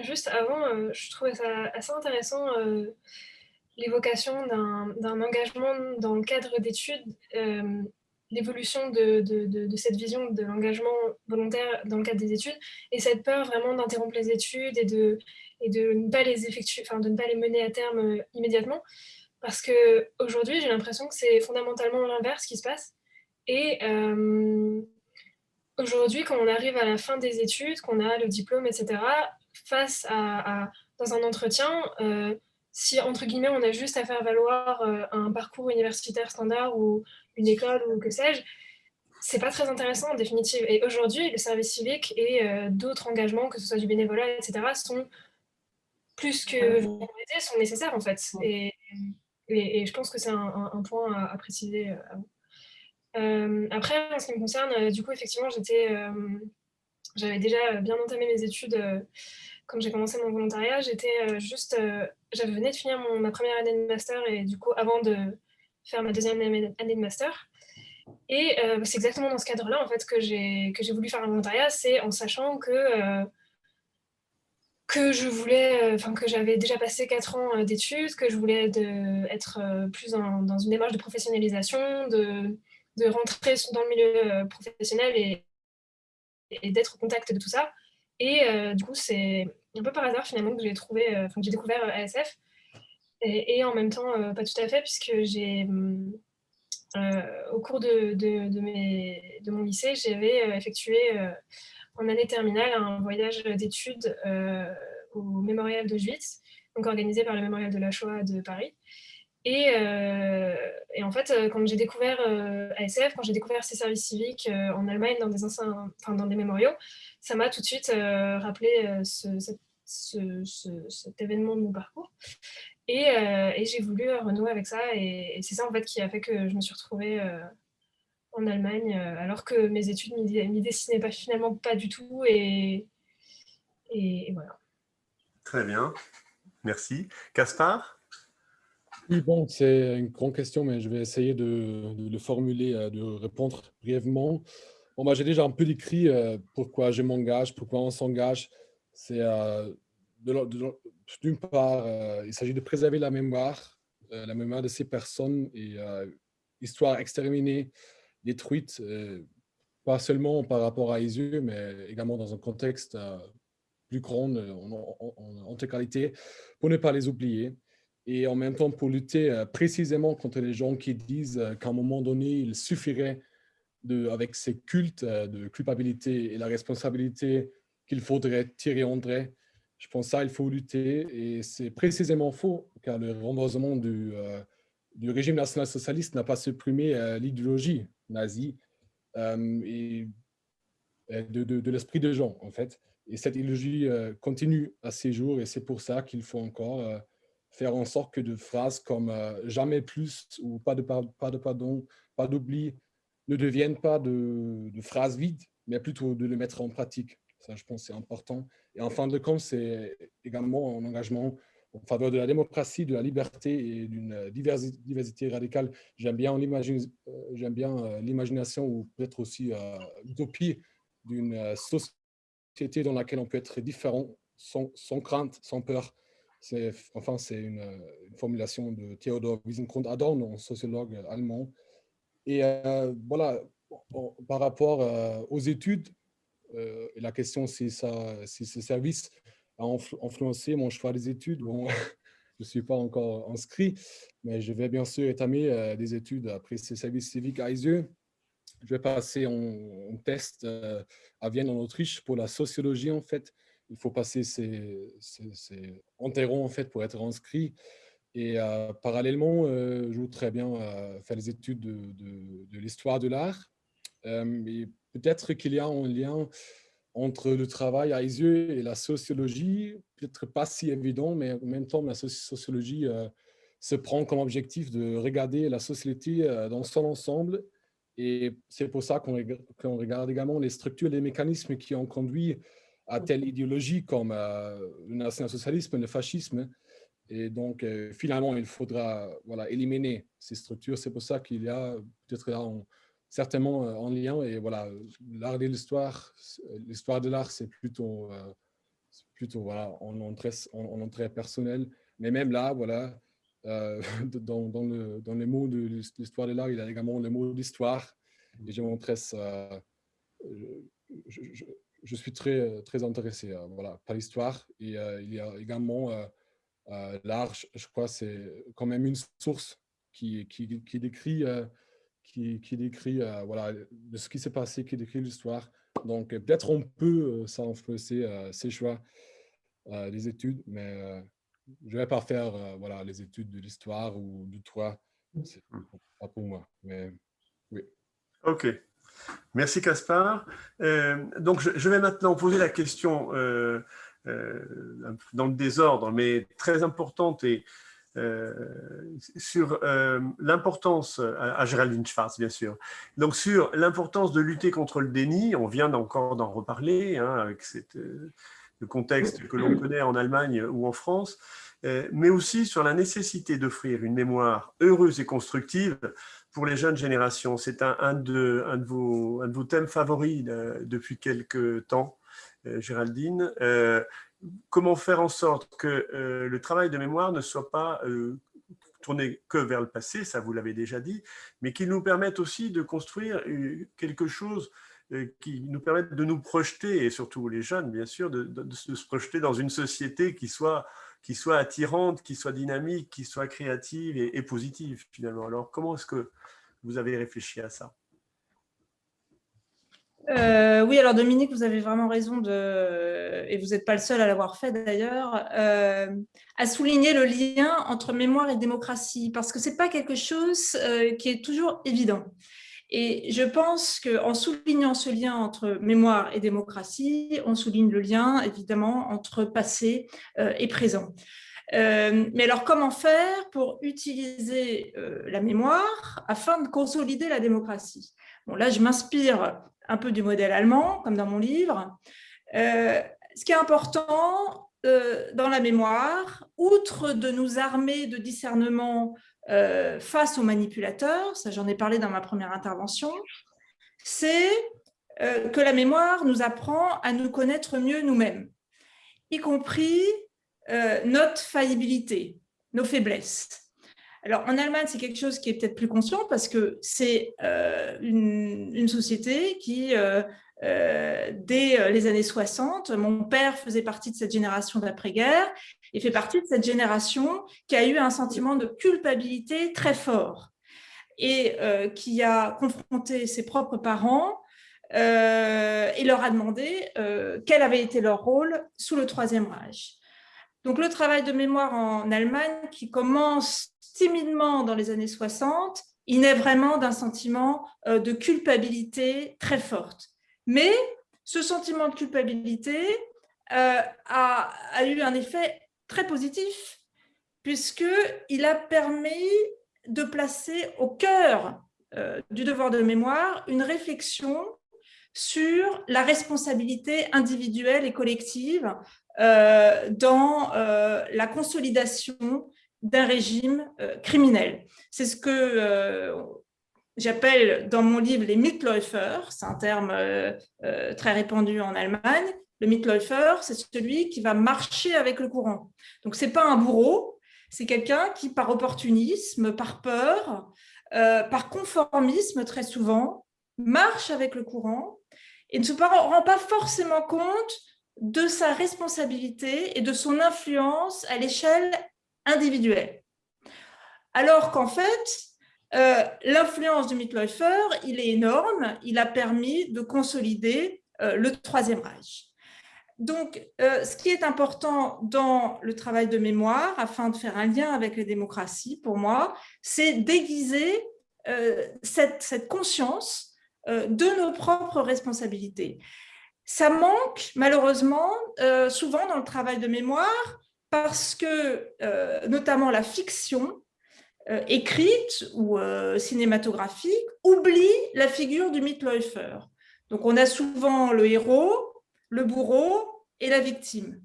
Juste avant, je trouvais ça assez intéressant l'évocation d'un engagement dans le cadre d'études, l'évolution de cette vision de l'engagement volontaire dans le cadre des études et cette peur vraiment d'interrompre les études et de ne pas les effectuer, enfin de ne pas les mener à terme immédiatement. Parce qu'aujourd'hui, j'ai l'impression que c'est fondamentalement l'inverse qui se passe. Et aujourd'hui, quand on arrive à la fin des études, qu'on a le diplôme, etc., dans un entretien, si, entre guillemets, on a juste à faire valoir un parcours universitaire standard ou une école ou que sais-je, c'est pas très intéressant en définitive. Et aujourd'hui, le service civique et d'autres engagements, que ce soit du bénévolat, etc., sont plus que valorisés, sont nécessaires en fait. Et je pense que c'est un point à préciser avant. Après, en ce qui me concerne, du coup, effectivement, j'avais déjà bien entamé mes études quand j'ai commencé mon volontariat. J'avais venais de finir ma première année de master et du coup, avant de faire ma deuxième année de master. Et c'est exactement dans ce cadre-là, en fait, que j'ai voulu faire un volontariat, c'est en sachant que je voulais, que j'avais déjà passé 4 ans d'études, que je voulais être plus dans une démarche de professionnalisation, de rentrer dans le milieu professionnel et d'être au contact de tout ça. Et du coup, c'est un peu par hasard finalement que j'ai découvert ASF. Et en même temps, pas tout à fait, puisque au cours de mon lycée, j'avais effectué en année terminale un voyage d'études au mémorial d'Auschwitz, donc organisé par le mémorial de la Shoah de Paris. Et en fait, quand j'ai découvert ASF, quand j'ai découvert ces services civiques en Allemagne dans des mémoriaux, ça m'a tout de suite rappelé cet événement de mon parcours. Et j'ai voulu renouer avec ça. Et c'est ça en fait qui a fait que je me suis retrouvée en Allemagne, alors que mes études m'y destinaient finalement pas du tout. Et voilà. Très bien, merci. Caspar? Oui, bon, c'est une grande question, mais je vais essayer de le formuler, de répondre brièvement. Bon, bah, j'ai déjà un peu décrit pourquoi je m'engage, pourquoi on s'engage. C'est d'une part, il s'agit de préserver la mémoire de ces personnes et histoire exterminée, détruite, pas seulement par rapport à Isieux, mais également dans un contexte plus grand, en intégralité, pour ne pas les oublier. Et en même temps, pour lutter précisément contre les gens qui disent qu'à un moment donné, il suffirait, avec ces cultes de culpabilité et la responsabilité, qu'il faudrait tirer André. Je pense que ça, il faut lutter. Et c'est précisément faux, car le renversement du régime national-socialiste n'a pas supprimé l'idéologie nazie et de l'esprit des gens, en fait. Et cette idéologie continue à ces jours, et c'est pour ça qu'il faut encore faire en sorte que de phrases comme jamais plus ou pas de pardon, pas d'oubli ne deviennent pas de phrases vides, mais plutôt de le mettre en pratique. Ça, je pense, c'est important. Et en fin de compte, c'est également un engagement en faveur de la démocratie, de la liberté et d'une diversité radicale. J'aime bien l'imagination ou peut-être aussi l'utopie d'une société dans laquelle on peut être différent, sans crainte, sans peur. C'est une formulation de Theodor Wiesengrund-Adorno, un sociologue allemand. Et voilà, par rapport aux études, et la question si ce service a influencé mon choix des études. Bon, je ne suis pas encore inscrit, mais je vais bien sûr entamer des études après ce service civique à Isieux. je vais passer en test à Vienne, en Autriche, pour la sociologie, en fait. Il faut passer ces enterrons, en fait, pour être inscrit. Et parallèlement, je voudrais bien faire des études de l'histoire de l'art. Et peut-être qu'il y a un lien entre le travail à Isieux et la sociologie, peut-être pas si évident, mais en même temps, la sociologie se prend comme objectif de regarder la société dans son ensemble. Et c'est pour ça qu'on regarde également les structures, les mécanismes qui ont conduit à telle idéologie comme le national-socialisme, le fascisme. Et donc, finalement, il faudra éliminer ces structures. C'est pour ça qu'il y a peut-être là certainement en lien. Et voilà, l'art et l'histoire de l'art, c'est plutôt en entrée personnelle. Mais même là, voilà, dans les mots de l'histoire de l'art, il y a également le mot d'histoire. Et je m'intéresse, je suis très, très intéressé par l'histoire. Et il y a également l'art, je crois, c'est quand même une source qui décrit voilà, de ce qui s'est passé, qui décrit l'histoire. Donc, peut-être on peut ça influencer ces choix des études, mais je ne vais pas faire voilà, les études de l'histoire ou du droit. C'est pas pour moi, mais oui. OK. Merci, Caspar. Donc, je vais maintenant poser la question dans le désordre, mais très importante, et sur l'importance, à Géraldine Schwartz, bien sûr, donc sur l'importance de lutter contre le déni. On vient encore d'en reparler, hein, avec le contexte que l'on connaît en Allemagne ou en France, mais aussi sur la nécessité d'offrir une mémoire heureuse et constructive pour les jeunes générations. C'est un de vos thèmes favoris depuis quelques temps, Géraldine. Comment faire en sorte que le travail de mémoire ne soit pas tourné que vers le passé, ça vous l'avez déjà dit, mais qu'il nous permette aussi de construire quelque chose qui nous permette de nous projeter, et surtout les jeunes, bien sûr, de se projeter dans une société qui soit attirante, qui soit dynamique, qui soit créative et positive, finalement. Alors, comment est-ce que vous avez réfléchi à ça ? Oui, alors Dominique, vous avez vraiment raison, et vous n'êtes pas le seul à l'avoir fait d'ailleurs, à souligner le lien entre mémoire et démocratie, parce que ce n'est pas quelque chose qui est toujours évident. Et je pense qu'en soulignant ce lien entre mémoire et démocratie, on souligne le lien, évidemment, entre passé et présent. Mais alors, comment faire pour utiliser la mémoire afin de consolider la démocratie ? Bon, là, je m'inspire un peu du modèle allemand, comme dans mon livre. Ce qui est important dans la mémoire, outre de nous armer de discernement face aux manipulateurs, ça j'en ai parlé dans ma première intervention, c'est que la mémoire nous apprend à nous connaître mieux nous-mêmes, y compris notre faillibilité, nos faiblesses. Alors, en Allemagne, c'est quelque chose qui est peut-être plus conscient parce que c'est une société qui, dès les années 60, mon père faisait partie de cette génération d'après-guerre et fait partie de cette génération qui a eu un sentiment de culpabilité très fort et qui a confronté ses propres parents et leur a demandé quel avait été leur rôle sous le Troisième Reich. Donc, le travail de mémoire en Allemagne, qui commence timidement dans les années 60, il naît vraiment d'un sentiment de culpabilité très forte. Mais ce sentiment de culpabilité a eu un effet très positif, puisqu'il a permis de placer au cœur du devoir de mémoire une réflexion sur la responsabilité individuelle et collective dans la consolidation d'un régime criminel. C'est ce que j'appelle dans mon livre les Mitläufer, c'est un terme très répandu en Allemagne. Le Mitläufer, c'est celui qui va marcher avec le courant. Donc, ce n'est pas un bourreau, c'est quelqu'un qui, par opportunisme, par peur, par conformisme très souvent, marche avec le courant et ne se rend pas forcément compte de sa responsabilité et de son influence à l'échelle individuelle. Alors qu'en fait, l'influence du Mitläufer, il est énorme, il a permis de consolider le Troisième Reich. Donc, ce qui est important dans le travail de mémoire, afin de faire un lien avec les démocraties, pour moi, c'est d'aiguiser cette conscience de nos propres responsabilités. Ça manque, malheureusement, souvent dans le travail de mémoire, parce que, notamment la fiction écrite ou cinématographique, oublie la figure du Mitläufer. Donc, on a souvent le héros, le bourreau et la victime.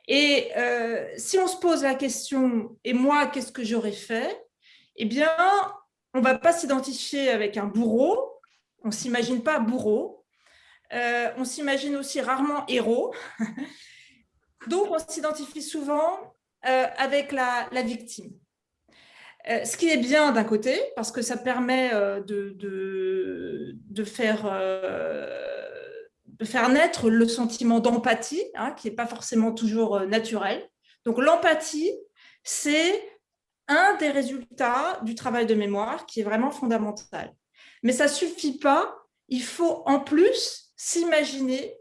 Et si on se pose la question, et moi, qu'est-ce que j'aurais fait? Eh bien, on ne va pas s'identifier avec un bourreau, on ne s'imagine pas bourreau, on s'imagine aussi rarement héros. Donc, on s'identifie souvent avec la victime. Ce qui est bien d'un côté, parce que ça permet de faire naître le sentiment d'empathie, hein, qui n'est pas forcément toujours naturel. Donc l'empathie, c'est un des résultats du travail de mémoire qui est vraiment fondamental. Mais ça ne suffit pas, il faut en plus s'imaginer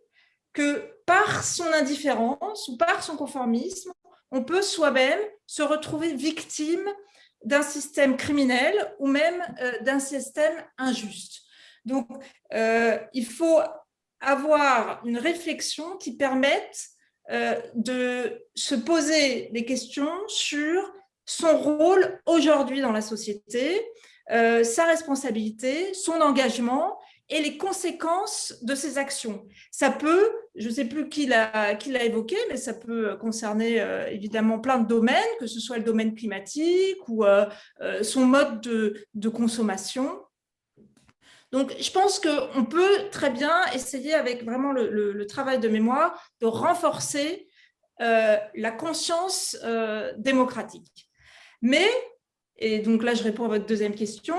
que par son indifférence ou par son conformisme, on peut soi-même se retrouver victime d'un système criminel ou même d'un système injuste. Donc, il faut avoir une réflexion qui permette de se poser des questions sur son rôle aujourd'hui dans la société, sa responsabilité, son engagement et les conséquences de ses actions. Ça peut, je ne sais plus qui l'a évoqué, mais ça peut concerner évidemment plein de domaines, que ce soit le domaine climatique ou son mode de consommation. Donc, je pense qu'on peut très bien essayer, avec vraiment le travail de mémoire, de renforcer la conscience démocratique. Mais, et donc là, je réponds à votre deuxième question,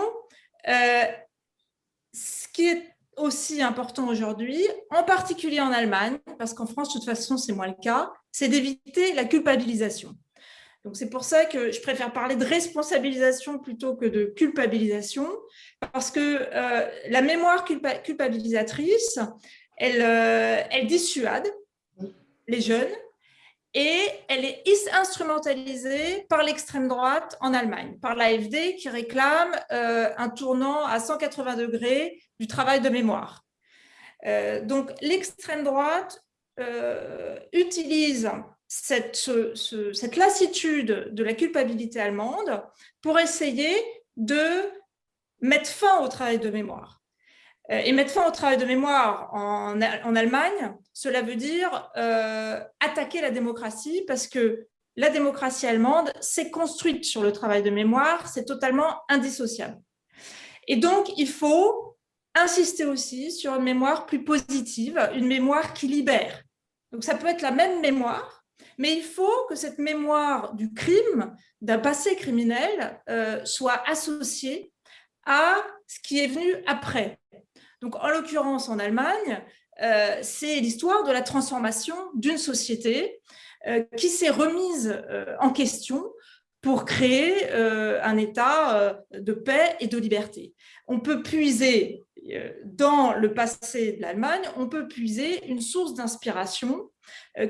ce qui est aussi important aujourd'hui, en particulier en Allemagne, parce qu'en France, de toute façon, c'est moins le cas, c'est d'éviter la culpabilisation. Donc, c'est pour ça que je préfère parler de responsabilisation plutôt que de culpabilisation, parce que la mémoire culpabilisatrice, elle dissuade les jeunes et elle est instrumentalisée par l'extrême droite en Allemagne, par l'AfD qui réclame un tournant à 180 degrés du travail de mémoire. Donc, l'extrême droite utilise cette lassitude de la culpabilité allemande pour essayer de mettre fin au travail de mémoire. Et mettre fin au travail de mémoire en Allemagne, cela veut dire attaquer la démocratie, parce que la démocratie allemande s'est construite sur le travail de mémoire, c'est totalement indissociable. Et donc, il faut insister aussi sur une mémoire plus positive, une mémoire qui libère. Donc, ça peut être la même mémoire, mais il faut que cette mémoire du crime, d'un passé criminel, soit associée à ce qui est venu après. Donc, en l'occurrence, en Allemagne, c'est l'histoire de la transformation d'une société qui s'est remise en question pour créer un état de paix et de liberté. On peut puiser dans le passé de l'Allemagne, on peut puiser une source d'inspiration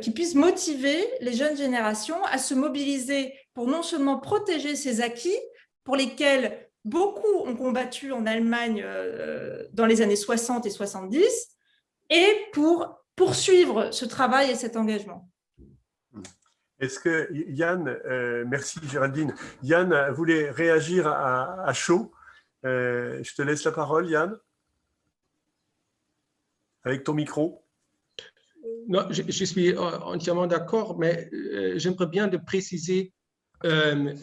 qui puisse motiver les jeunes générations à se mobiliser pour non seulement protéger ces acquis pour lesquels beaucoup ont combattu en Allemagne dans les années 60 et 70, et pour poursuivre ce travail et cet engagement. Est-ce que Yann, merci Géraldine, Yann voulait réagir à chaud. Je te laisse la parole, Yann, avec ton micro. Non, je suis entièrement d'accord, mais j'aimerais bien de préciser qu'on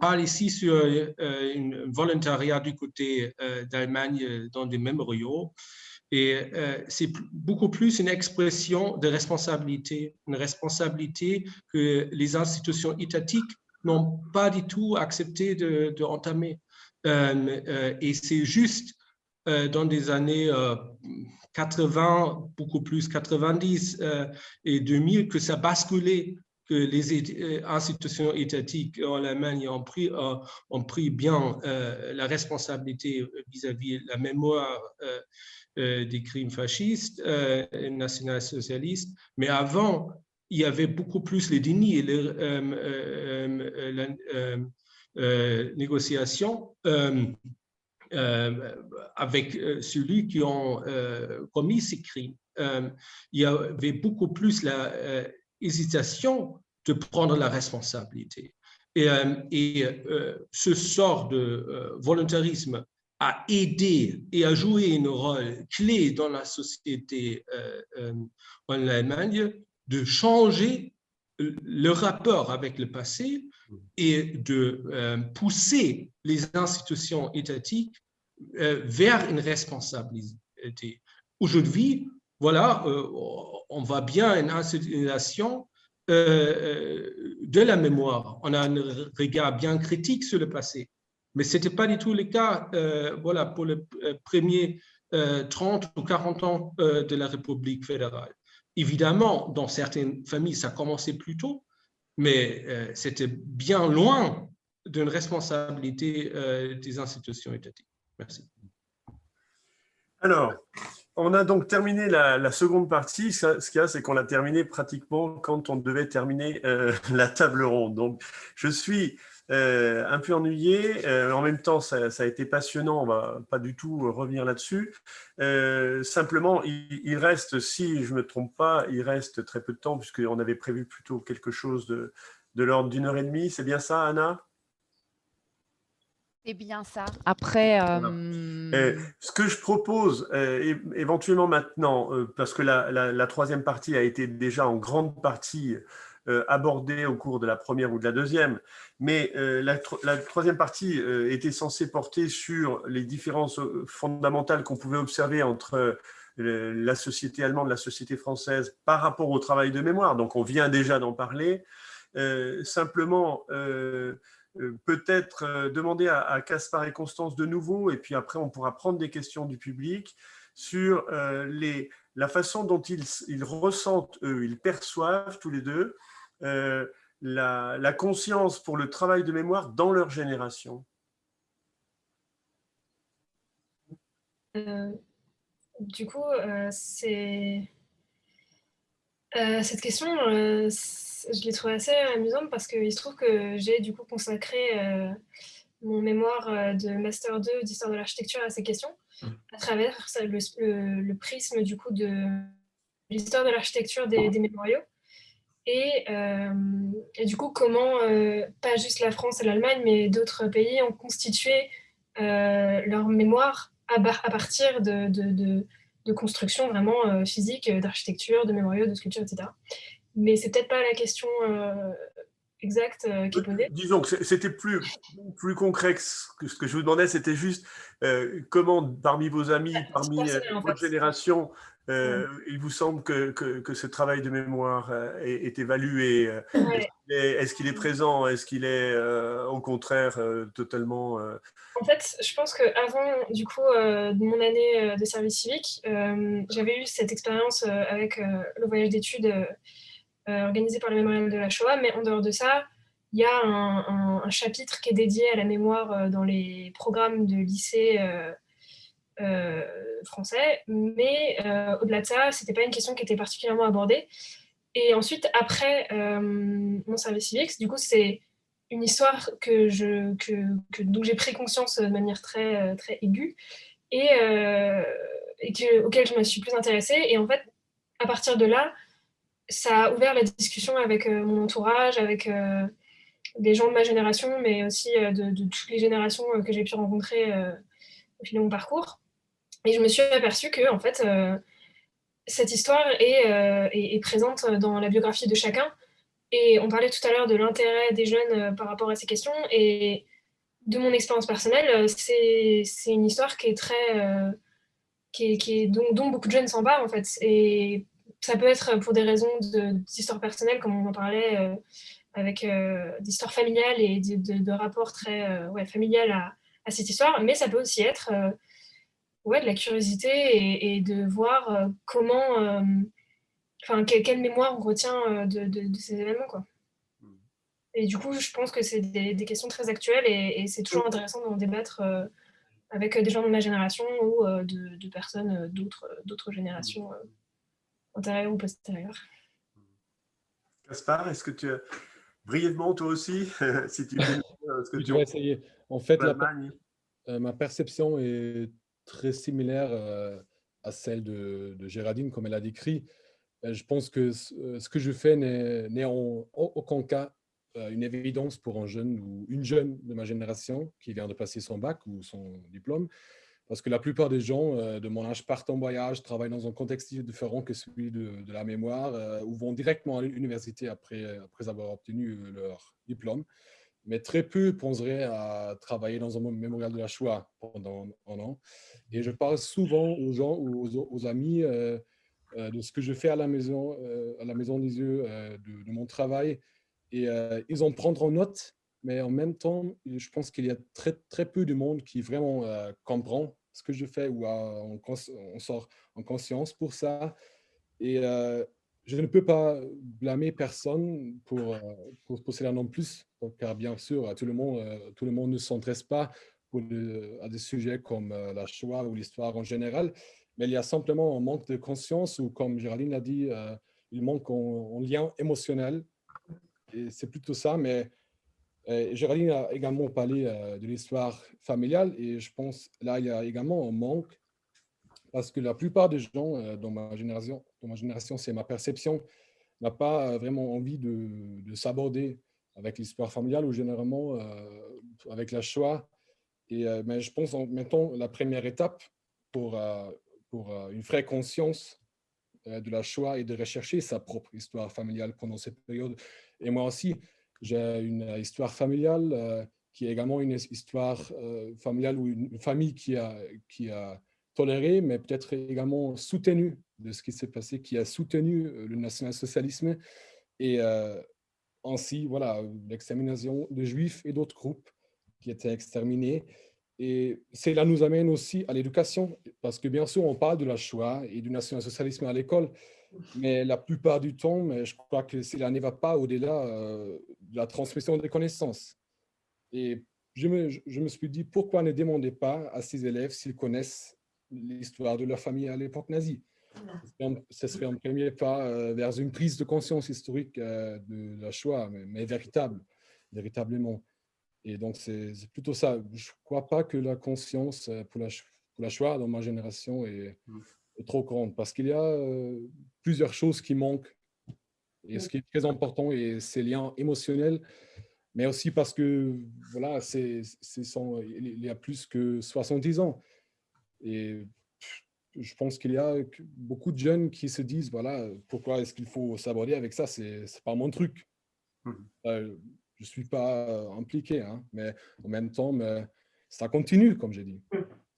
parle ici sur un volontariat du côté d'Allemagne dans des mémoriaux. Et c'est beaucoup plus une expression de responsabilité, une responsabilité que les institutions étatiques n'ont pas du tout accepté de entamer. Et c'est juste dans des années 80, beaucoup plus 90 et 2000 que ça basculait que les institutions étatiques en Allemagne ont pris bien la responsabilité vis-à-vis de la mémoire des crimes fascistes, national-socialistes. Mais avant, il y avait beaucoup plus les dénis et la négociation avec celui qui ont commis ces crimes. Il y avait beaucoup plus l'hésitation de prendre la responsabilité. Et ce sort de volontarisme a aidé et a joué un rôle clé dans la société en Allemagne de changer le rapport avec le passé et de pousser les institutions étatiques vers une responsabilité. Aujourd'hui, voilà, on voit bien une institutionnalisation de la mémoire. On a un regard bien critique sur le passé. Mais ce n'était pas du tout le cas voilà, pour les premiers 30 ou 40 ans de la République fédérale. Évidemment, dans certaines familles, ça commençait plus tôt, mais c'était bien loin d'une responsabilité des institutions étatiques. Merci. Alors, on a donc terminé la seconde partie. Ce qu'il y a, c'est qu'on l'a terminé pratiquement quand on devait terminer la table ronde. Donc, je suis un peu ennuyé. En même temps, ça a été passionnant. On ne va pas du tout revenir là-dessus. Simplement, il reste, si je ne me trompe pas, il reste très peu de temps puisqu'on avait prévu plutôt quelque chose de l'ordre d'1h30. C'est bien ça, Anna ? C'est bien ça. Après, ce que je propose éventuellement maintenant, parce que la troisième partie a été déjà en grande partie abordée au cours de la première ou de la deuxième, mais la troisième partie était censée porter sur les différences fondamentales qu'on pouvait observer entre la société allemande et la société française par rapport au travail de mémoire. Donc, on vient déjà d'en parler. Simplement, peut-être demander à Caspar et Constance de nouveau, et puis après on pourra prendre des questions du public sur la façon dont ils ressentent, eux, ils perçoivent tous les deux la conscience pour le travail de mémoire dans leur génération. Du coup, cette question, je l'ai trouvée assez amusante parce qu'il se trouve que j'ai du coup consacré mon mémoire de Master 2 d'Histoire de l'architecture à ces questions à travers le prisme du coup de l'histoire de l'architecture des mémoriaux et du coup comment pas juste la France et l'Allemagne mais d'autres pays ont constitué leur mémoire à partir de constructions vraiment physiques, d'architecture, de mémoriaux, de sculpture, etc. Mais c'est peut-être pas la question exacte qui est posée. Disons que c'était plus concret que ce que je vous demandais, c'était juste comment, parmi vos amis, parmi votre génération, il vous semble que ce travail de mémoire est évalué. Ouais. Est-ce qu'il est présent? Est-ce qu'il est au contraire totalement… En fait, je pense qu'avant du coup, de mon année de service civique, j'avais eu cette expérience avec le voyage d'études organisé par le Mémorial de la Shoah, mais en dehors de ça, il y a un chapitre qui est dédié à la mémoire dans les programmes de lycée français, mais au-delà de ça, c'était pas une question qui était particulièrement abordée. Et ensuite, après mon service civique, du coup, c'est une histoire dont j'ai pris conscience de manière très, très aiguë et auquel je me suis plus intéressée. Et en fait, à partir de là, ça a ouvert la discussion avec mon entourage, avec des gens de ma génération, mais aussi de toutes les générations que j'ai pu rencontrer au fil de mon parcours. Et je me suis aperçue que, en fait, cette histoire est présente dans la biographie de chacun. Et on parlait tout à l'heure de l'intérêt des jeunes par rapport à ces questions. Et de mon expérience personnelle, c'est une histoire qui est très… dont beaucoup de jeunes s'emparent, en fait. Et ça peut être pour des raisons d'histoire personnelle, comme on en parlait, avec d'histoire familiale et de rapport très familial à cette histoire. Mais ça peut aussi être de la curiosité et de voir comment… quelle mémoire on retient de ces événements, quoi. Et du coup, je pense que c'est des questions très actuelles et c'est toujours intéressant d'en débattre avec des gens de ma génération ou de personnes d'autres générations antérieures ou postérieures. Gaspard, est-ce que tu as brièvement toi aussi, si tu peux nous dire ce que Oui, tu je vais en essayer. En fait, Allemagne? ma perception est très similaire à celle de Géraldine, comme elle a décrit. Je pense que ce que je fais n'est en aucun cas une évidence pour un jeune ou une jeune de ma génération qui vient de passer son bac ou son diplôme. Parce que la plupart des gens de mon âge partent en voyage, travaillent dans un contexte différent que celui de la mémoire ou vont directement à l'université après avoir obtenu leur diplôme. Mais très peu penseraient à travailler dans un mémorial de la Shoah pendant un an. Et je parle souvent aux gens ou aux amis de ce que je fais à la maison des yeux, de mon travail. Et ils en prendront note, mais en même temps, je pense qu'il y a très, très peu de monde qui vraiment comprend ce que je fais ou on sort en conscience pour ça. Et je ne peux pas blâmer personne pour cela non plus, car bien sûr, tout le monde ne s'intéresse pas à des sujets comme la Shoah ou l'histoire en général, mais il y a simplement un manque de conscience ou, comme Géraldine l'a dit, il manque en lien émotionnel. Et c'est plutôt ça, mais Géraldine a également parlé de l'histoire familiale et je pense là, il y a également un manque parce que la plupart des gens dans ma génération, c'est ma perception, n'a pas vraiment envie de s'aborder avec l'histoire familiale ou généralement avec la Shoah. Mais je pense en même temps, la première étape pour, une vraie conscience de la Shoah et de rechercher sa propre histoire familiale pendant cette période. Et moi aussi, j'ai une histoire familiale qui est également une histoire familiale ou une famille qui a toléré, mais peut-être également soutenu de ce qui s'est passé, qui a soutenu le national-socialisme et ainsi, voilà, l'extermination de Juifs et d'autres groupes qui étaient exterminés. Et cela nous amène aussi à l'éducation, parce que bien sûr, on parle de la Shoah et du national-socialisme à l'école, mais la plupart du temps, mais je crois que cela ne va pas au-delà de la transmission des connaissances. Et je me suis dit, pourquoi ne demander pas à ces élèves s'ils connaissent l'histoire de leur famille à l'époque nazie? Ce serait un premier pas vers une prise de conscience historique de la Shoah, mais véritablement. Et donc, c'est plutôt ça. Je ne crois pas que la conscience pour la Shoah dans ma génération est trop grande, parce qu'il y a plusieurs choses qui manquent. Et ce qui est très important, et ces liens émotionnels, mais aussi parce que, voilà, il y a plus que 70 ans. Et je pense qu'il y a beaucoup de jeunes qui se disent, voilà, pourquoi est-ce qu'il faut s'aborder avec ça? C'est pas mon truc. Je ne suis pas impliqué, hein, mais en même temps, ça continue, comme j'ai dit.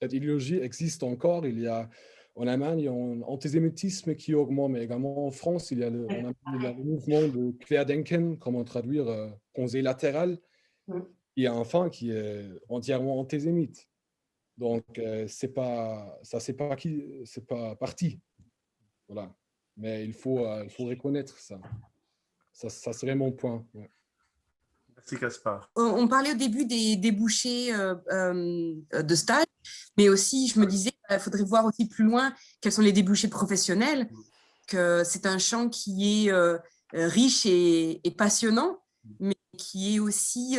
Cette idéologie existe encore. Il y a en Allemagne, il y a un antisémitisme qui augmente, mais également en France, il y a le mouvement de Querdenken, comment traduire pensée latérale. Il y a enfin qui est entièrement antisémite. Donc, c'est pas parti. Voilà. Mais il faut reconnaître ça. Ça serait mon point. Ouais. Merci, Gaspard. On parlait au début des débouchés de stage, mais aussi, je me disais, il faudrait voir aussi plus loin quels sont les débouchés professionnels, que c'est un champ qui est riche et passionnant, mais qui est aussi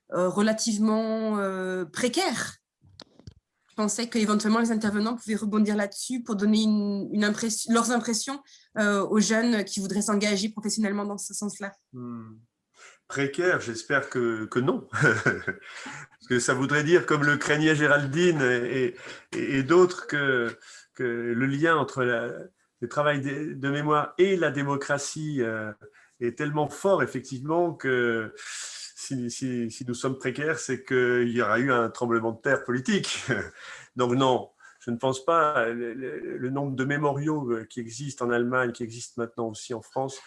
relativement précaire. Je pensais qu'éventuellement les intervenants pouvaient rebondir là-dessus pour donner leurs impressions aux jeunes qui voudraient s'engager professionnellement dans ce sens-là. Précaire, j'espère que non. Parce que ça voudrait dire, comme le craignait Géraldine et d'autres, que le lien entre le travail de mémoire et la démocratie est tellement fort, effectivement, que si nous sommes précaires, c'est qu'il y aura eu un tremblement de terre politique. Donc non, je ne pense pas. Le nombre de mémoriaux qui existent en Allemagne, qui existent maintenant aussi en France,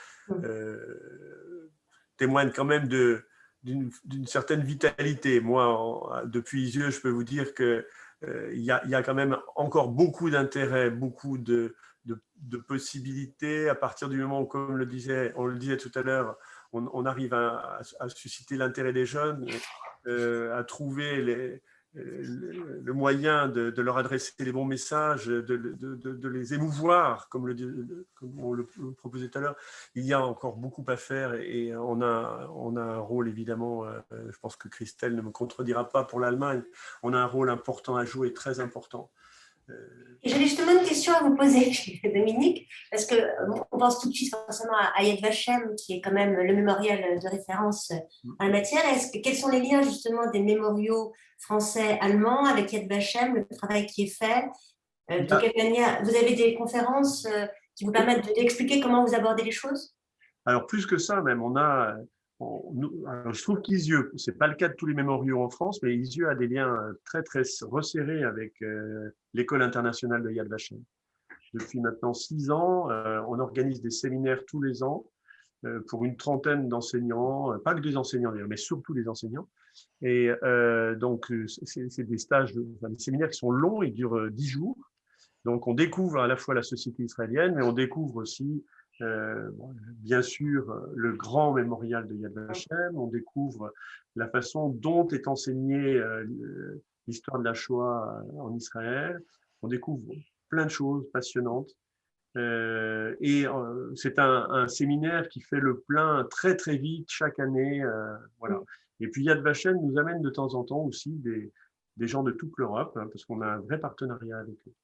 témoigne quand même d'une certaine vitalité. Moi, depuis Lisieux, je peux vous dire qu'il y a quand même encore beaucoup d'intérêt, beaucoup de possibilités à partir du moment où, comme on le disait tout à l'heure, on arrive à susciter l'intérêt des jeunes, à trouver le moyen de leur adresser les bons messages, de les émouvoir, comme on le proposait tout à l'heure. Il y a encore beaucoup à faire et on a un rôle, évidemment, je pense que Christelle ne me contredira pas pour l'Allemagne, on a un rôle important à jouer, très important. Et j'avais justement une question à vous poser, Dominique, parce qu'on pense tout de suite forcément à Yad Vashem, qui est quand même le mémorial de référence en la matière. Quels sont les liens justement des mémoriaux français, allemands avec Yad Vashem, le travail qui est fait? De quelle manière vous avez des conférences qui vous permettent d'expliquer comment vous abordez les choses? Alors plus que ça même, alors, je trouve qu'Isieux, ce n'est pas le cas de tous les mémoriaux en France, mais Isieux a des liens très très resserrés avec l'école internationale de Yad Vashem. Depuis maintenant 6 ans, on organise des séminaires tous les ans pour une trentaine d'enseignants, pas que des enseignants d'ailleurs, mais surtout des enseignants. Et donc, c'est des stages, des séminaires qui sont longs, ils durent 10 jours. Donc, on découvre à la fois la société israélienne, mais on découvre aussi bien sûr, le grand mémorial de Yad Vashem, on découvre la façon dont est enseignée l'histoire de la Shoah en Israël, on découvre plein de choses passionnantes. Et c'est un séminaire qui fait le plein très très vite chaque année. Voilà. Et puis Yad Vashem nous amène de temps en temps aussi des gens de toute l'Europe, parce qu'on a un vrai partenariat avec eux.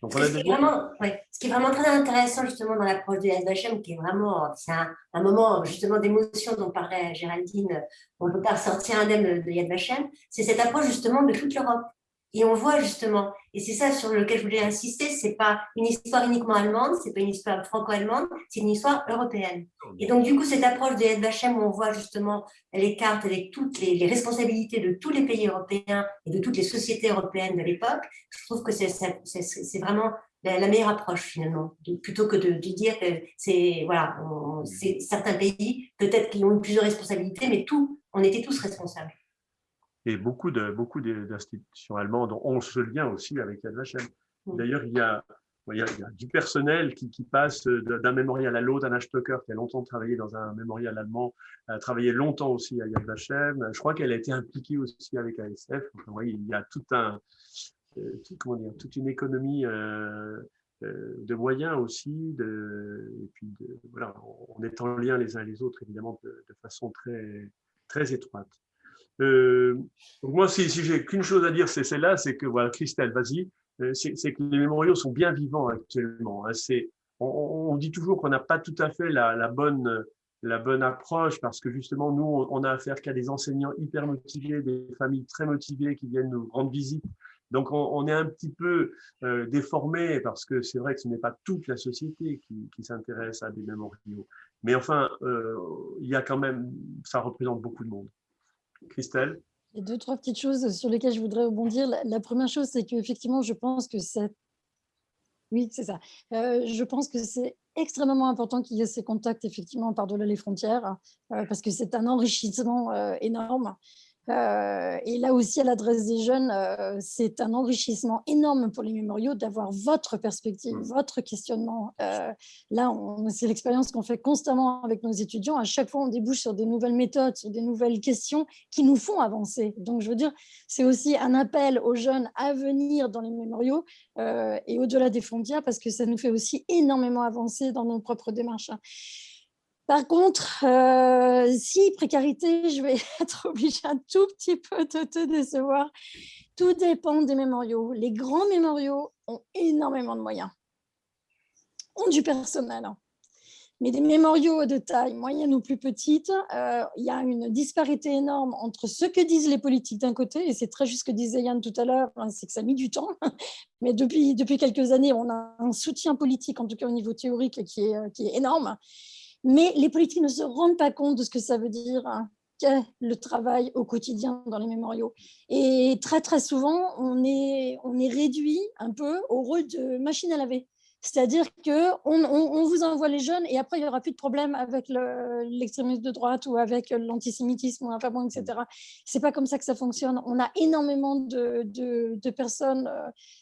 Donc, ce qui est vraiment très intéressant justement dans l'approche de Yad Vashem, qui est vraiment, c'est un moment justement d'émotion dont parlait Géraldine, on ne peut pas ressortir indemne de Yad Vashem, c'est cette approche justement de toute l'Europe. Et on voit justement, et c'est ça sur lequel je voulais insister, c'est pas une histoire uniquement allemande, c'est pas une histoire franco-allemande, c'est une histoire européenne. Et donc du coup, cette approche de Yad Vashem où on voit justement les cartes avec toutes les responsabilités de tous les pays européens et de toutes les sociétés européennes de l'époque, je trouve que c'est vraiment la meilleure approche finalement, plutôt que de dire que c'est certains pays peut-être qui ont plus de responsabilités, mais on était tous responsables. Et beaucoup d'institutions allemandes ont ce lien aussi avec Yad Vashem. D'ailleurs, il y a du personnel qui passe d'un mémorial à l'autre. Anna Stocker, qui a longtemps travaillé dans un mémorial allemand, a travaillé longtemps aussi à Yad Vashem. Je crois qu'elle a été impliquée aussi avec ASF. Enfin, oui, il y a toute une économie de moyens aussi. Et puis, voilà, on est en lien les uns les autres, évidemment, de façon très, très étroite. Donc moi, si j'ai qu'une chose à dire, c'est celle-là, c'est que, voilà, Christelle, vas-y, c'est que les mémoriaux sont bien vivants actuellement. On dit toujours qu'on n'a pas tout à fait la bonne approche, parce que justement, nous, on a affaire qu'à des enseignants hyper motivés, des familles très motivées qui viennent nous rendre visite. Donc, on est un petit peu déformé, parce que c'est vrai que ce n'est pas toute la société qui s'intéresse à des mémoriaux. Mais enfin, il y a quand même, ça représente beaucoup de monde. Christelle? Il y a 2-3 petites choses sur lesquelles je voudrais rebondir. La première chose, c'est qu'effectivement, je pense que oui, c'est ça. Je pense que c'est extrêmement important qu'il y ait ces contacts, effectivement, par-delà les frontières, parce que c'est un enrichissement énorme. Et là aussi, à l'adresse des jeunes, c'est un enrichissement énorme pour les mémoriaux d'avoir votre perspective, votre questionnement. Là, c'est l'expérience qu'on fait constamment avec nos étudiants. À chaque fois, on débouche sur des nouvelles méthodes, sur des nouvelles questions qui nous font avancer. Donc, je veux dire, c'est aussi un appel aux jeunes à venir dans les mémoriaux et au-delà des frontières, parce que ça nous fait aussi énormément avancer dans nos propres démarches. Par contre, si précarité, je vais être obligée un tout petit peu de te décevoir. Tout dépend des mémoriaux. Les grands mémoriaux ont énormément de moyens, ont du personnel. Mais des mémoriaux de taille moyenne ou plus petite, il y a une disparité énorme entre ce que disent les politiques d'un côté, et c'est très juste ce que disait Yann tout à l'heure, c'est que ça a mis du temps, mais depuis quelques années, on a un soutien politique, en tout cas au niveau théorique, qui est énorme. Mais les politiques ne se rendent pas compte de ce que ça veut dire qu'est le travail au quotidien dans les mémoriaux. Et très, très souvent, on est réduit un peu au rôle de machine à laver. C'est-à-dire qu'on vous envoie les jeunes et après, il n'y aura plus de problème avec l'extrémisme de droite ou avec l'antisémitisme, enfin bon, etc. Ce n'est pas comme ça que ça fonctionne. On a énormément de personnes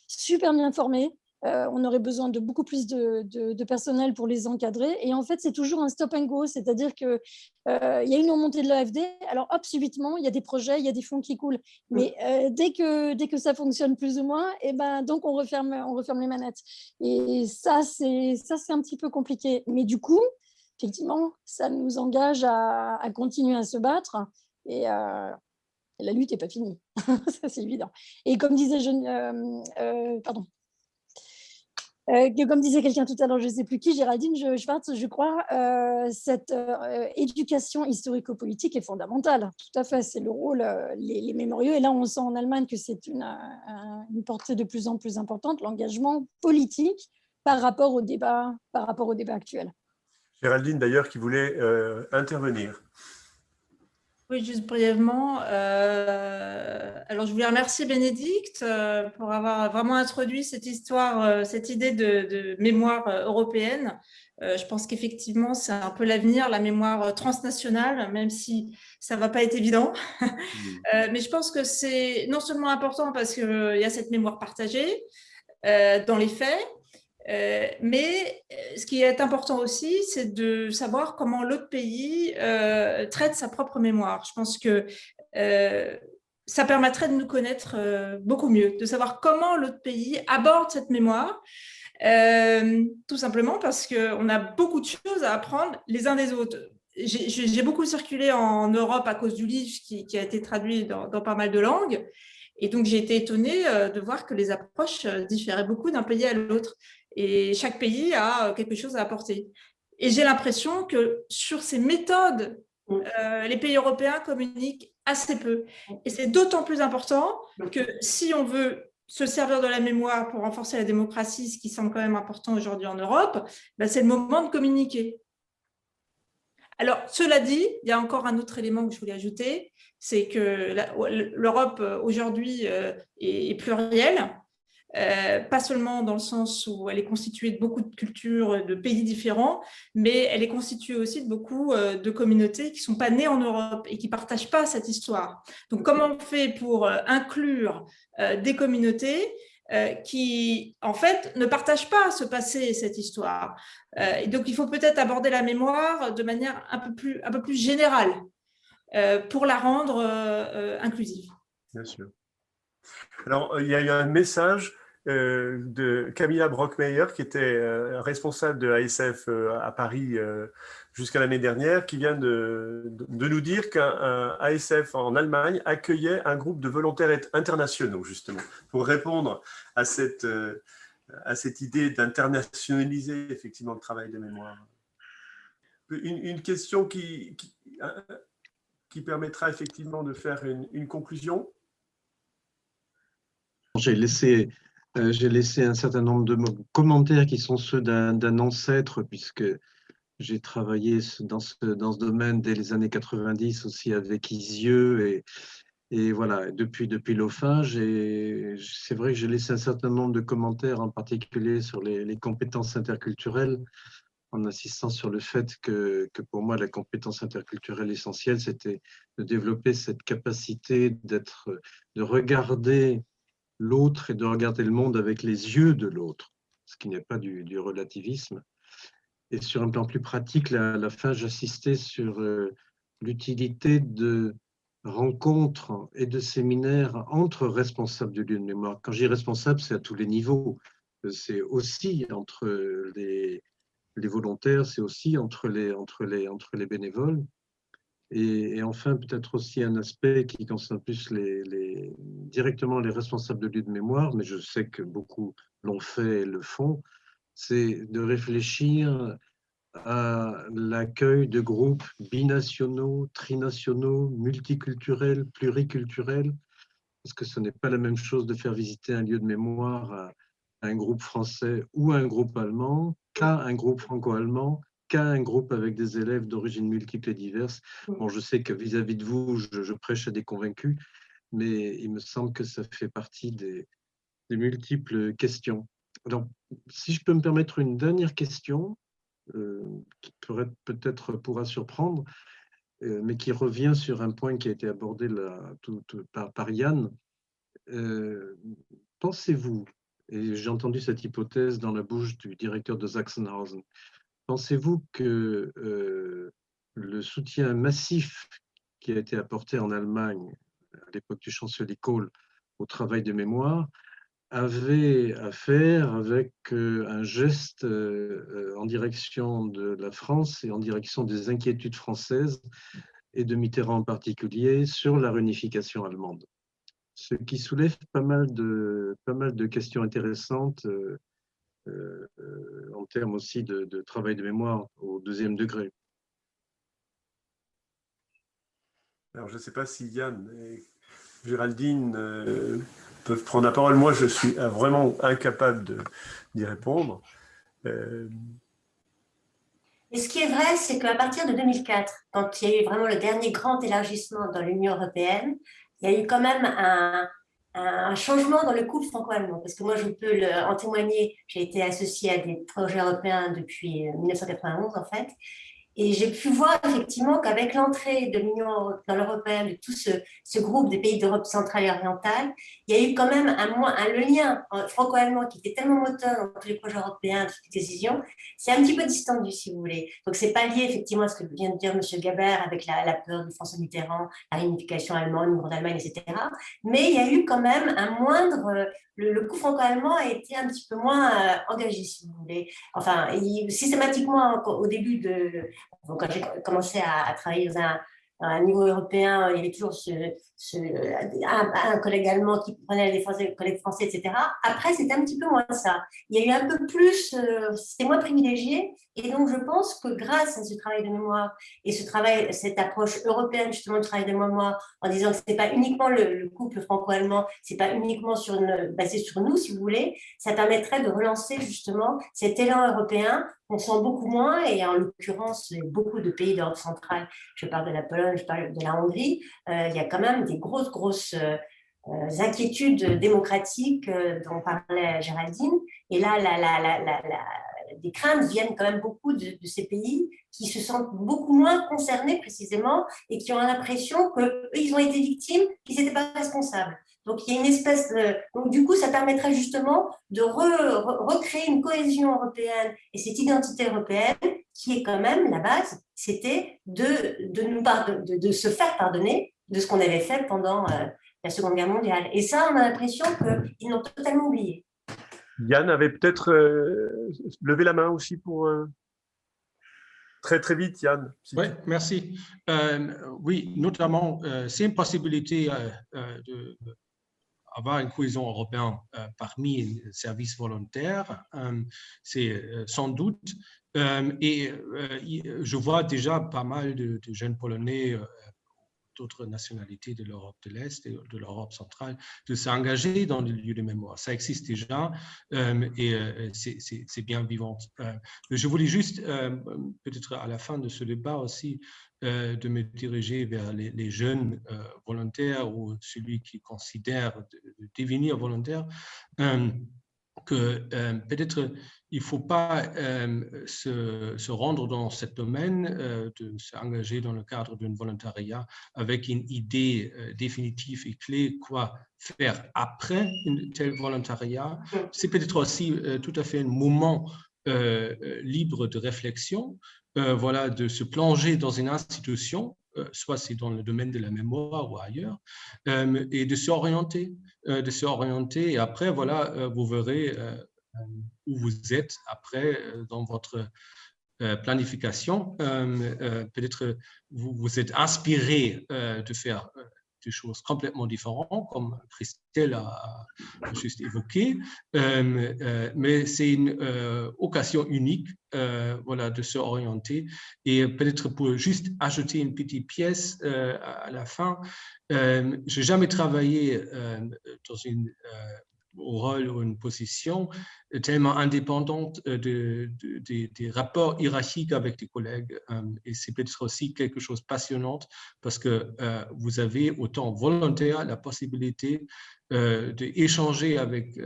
super bien formées, on aurait besoin de beaucoup plus de personnel pour les encadrer. Et en fait, c'est toujours un stop and go, c'est-à-dire qu'il y a une remontée de l'AFD, alors hop, subitement, il y a des projets, il y a des fonds qui coulent. Mais dès que ça fonctionne plus ou moins, et ben, donc on referme les manettes. Et ça, c'est un petit peu compliqué. Mais du coup, effectivement, ça nous engage à continuer à se battre. Et la lutte n'est pas finie, ça c'est évident. Et comme disait comme disait quelqu'un tout à l'heure, je ne sais plus qui, Géraldine Schwartz, je crois, cette éducation historico-politique est fondamentale. Tout à fait, c'est le rôle, les mémoriaux. Et là, on sent en Allemagne que c'est une portée de plus en plus importante, l'engagement politique par rapport au débat actuel. Géraldine, d'ailleurs, qui voulait intervenir. Oui, juste brièvement. Alors, je voulais remercier Bénédicte pour avoir vraiment introduit cette histoire, cette idée de mémoire européenne. Je pense qu'effectivement, c'est un peu l'avenir, la mémoire transnationale, même si ça ne va pas être évident. Mais je pense que c'est non seulement important parce qu'il y a cette mémoire partagée dans les faits, mais ce qui est important aussi, c'est de savoir comment l'autre pays traite sa propre mémoire. Je pense que ça permettrait de nous connaître beaucoup mieux, de savoir comment l'autre pays aborde cette mémoire, tout simplement parce qu'on a beaucoup de choses à apprendre les uns des autres. J'ai beaucoup circulé en Europe à cause du livre qui a été traduit dans pas mal de langues. Et donc, j'ai été étonnée de voir que les approches différaient beaucoup d'un pays à l'autre. Et chaque pays a quelque chose à apporter. Et j'ai l'impression que sur ces méthodes, les pays européens communiquent assez peu. Et c'est d'autant plus important que si on veut se servir de la mémoire pour renforcer la démocratie, ce qui semble quand même important aujourd'hui en Europe, ben c'est le moment de communiquer. Alors, cela dit, il y a encore un autre élément que je voulais ajouter, c'est que l'Europe aujourd'hui est plurielle. Pas seulement dans le sens où elle est constituée de beaucoup de cultures, de pays différents, mais elle est constituée aussi de beaucoup de communautés qui ne sont pas nées en Europe et qui ne partagent pas cette histoire. Donc, comment on fait pour inclure des communautés qui, en fait, ne partagent pas ce passé, cette histoire. Et donc, il faut peut-être aborder la mémoire de manière un peu plus générale pour la rendre inclusive. Bien sûr. Alors, il y a eu un message de Camilla Brockmeyer, qui était responsable de ASF à Paris jusqu'à l'année dernière, qui vient de nous dire qu'un ASF en Allemagne accueillait un groupe de volontaires internationaux, justement, pour répondre à cette idée d'internationaliser effectivement le travail de mémoire. Une question qui permettra effectivement de faire une conclusion. J'ai laissé un certain nombre de commentaires qui sont ceux d'un ancêtre, puisque j'ai travaillé dans ce domaine dès les années 90 aussi avec Isieux et voilà, depuis l'OFAGE. Et c'est vrai que j'ai laissé un certain nombre de commentaires, en particulier sur les compétences interculturelles, en insistant sur le fait que pour moi, la compétence interculturelle essentielle, c'était de développer cette capacité de regarder l'autre et de regarder le monde avec les yeux de l'autre, ce qui n'est pas du relativisme. Et sur un plan plus pratique, à la fin, j'assistais sur l'utilité de rencontres et de séminaires entre responsables du lieu de mémoire. Quand je dis responsable, c'est à tous les niveaux. C'est aussi entre les volontaires, c'est aussi entre les bénévoles. Et enfin, peut-être aussi un aspect qui concerne plus directement les responsables de lieux de mémoire, mais je sais que beaucoup l'ont fait et le font, c'est de réfléchir à l'accueil de groupes binationaux, trinationaux, multiculturels, pluriculturels, parce que ce n'est pas la même chose de faire visiter un lieu de mémoire à un groupe français ou à un groupe allemand qu'à un groupe franco-allemand, qu'à un groupe avec des élèves d'origine multiple et diverses. Bon, je sais que vis-à-vis de vous, je prêche à des convaincus, mais il me semble que ça fait partie des multiples questions. Alors, si je peux me permettre une dernière question, qui peut-être pourra surprendre, mais qui revient sur un point qui a été abordé là, par Yann. Pensez-vous, Et j'ai entendu cette hypothèse dans la bouche du directeur de Sachsenhausen. Pensez-vous que le soutien massif qui a été apporté en Allemagne à l'époque du chancelier Kohl au travail de mémoire avait à faire avec un geste en direction de la France et en direction des inquiétudes françaises et de Mitterrand en particulier sur la réunification allemande. Ce qui soulève pas mal de questions intéressantes en termes aussi de travail de mémoire au deuxième degré. Alors, je ne sais pas si Yann et Géraldine peuvent prendre la parole. Moi, je suis vraiment incapable d'y répondre. Et ce qui est vrai, c'est qu'à partir de 2004, quand il y a eu vraiment le dernier grand élargissement dans l'Union européenne, il y a eu quand même un changement dans le couple franco-allemand. Parce que moi, je peux en témoigner, j'ai été associée à des projets européens depuis 1991, en fait. Et j'ai pu voir effectivement qu'avec l'entrée de l'Union dans l'européenne, de tout ce groupe des pays d'Europe centrale et orientale, il y a eu quand même le lien franco-allemand qui était tellement moteur dans tous les projets européens, toutes les décisions, c'est un petit peu distendu, si vous voulez. Donc, ce n'est pas lié effectivement à ce que vient de dire M. Gabert avec la peur de François Mitterrand, la réunification allemande, le mur d'Allemagne, etc. Mais il y a eu quand même un moindre... Le coup franco-allemand a été un petit peu moins engagé, si vous voulez. Enfin, systématiquement, au début quand j'ai commencé à travailler dans un niveau européen, il y avait toujours un collègue allemand qui prenait la défense des collègues français, etc. Après, c'était un petit peu moins ça. Il y a eu un peu plus, c'était moins privilégié. Et donc, je pense que grâce à ce travail de mémoire et cette approche européenne, justement, du travail de mémoire, en disant que ce n'est pas uniquement le couple franco-allemand, ce n'est pas uniquement basé sur nous, si vous voulez, ça permettrait de relancer justement cet élan européen qu'on sent beaucoup moins, et en l'occurrence, beaucoup de pays d'Europe centrale, je parle de la Pologne, je parle de la Hongrie, il y a quand même des grosses inquiétudes démocratiques dont parlait Géraldine. Et là, des craintes viennent quand même beaucoup de ces pays qui se sentent beaucoup moins concernés précisément et qui ont l'impression qu'ils ont été victimes, qu'ils n'étaient pas responsables. Donc, il y a une espèce donc, du coup, ça permettrait justement de recréer une cohésion européenne et cette identité européenne qui est quand même la base, c'était de se faire pardonner de ce qu'on avait fait pendant la Seconde Guerre mondiale. Et ça, on a l'impression qu'ils l'ont totalement oublié. Yann avait peut-être levé la main aussi pour... Très, très vite, Yann. Oui, merci. Oui, notamment, c'est une possibilité d'avoir une cohésion européenne parmi les services volontaires, c'est sans doute. Et je vois déjà pas mal de jeunes Polonais d'autres nationalités de l'Europe de l'Est et de l'Europe centrale de s'engager dans des lieux de mémoire. Ça existe déjà et c'est bien vivant. Je voulais juste, peut-être à la fin de ce débat aussi, de me diriger vers les jeunes volontaires ou celui qui considère de devenir volontaire, que peut-être il ne faut pas se rendre dans ce domaine, de s'engager dans le cadre d'un volontariat avec une idée définitive et clé, quoi faire après un tel volontariat. C'est peut-être aussi tout à fait un moment libre de réflexion, voilà, de se plonger dans une institution, soit c'est dans le domaine de la mémoire ou ailleurs, et de s'orienter. Et après, voilà, vous verrez où vous êtes après dans votre planification. Peut-être vous êtes inspiré de faire des choses complètement différentes, comme Christelle a juste évoqué, mais c'est une occasion unique, voilà, de se orienter. Et peut-être pour juste ajouter une petite pièce à la fin, je n'ai jamais travaillé dans une rôle ou une position tellement indépendante des rapports hiérarchiques avec les collègues. Et c'est peut-être aussi quelque chose de passionnant parce que vous avez autant volontaire la possibilité d'échanger avec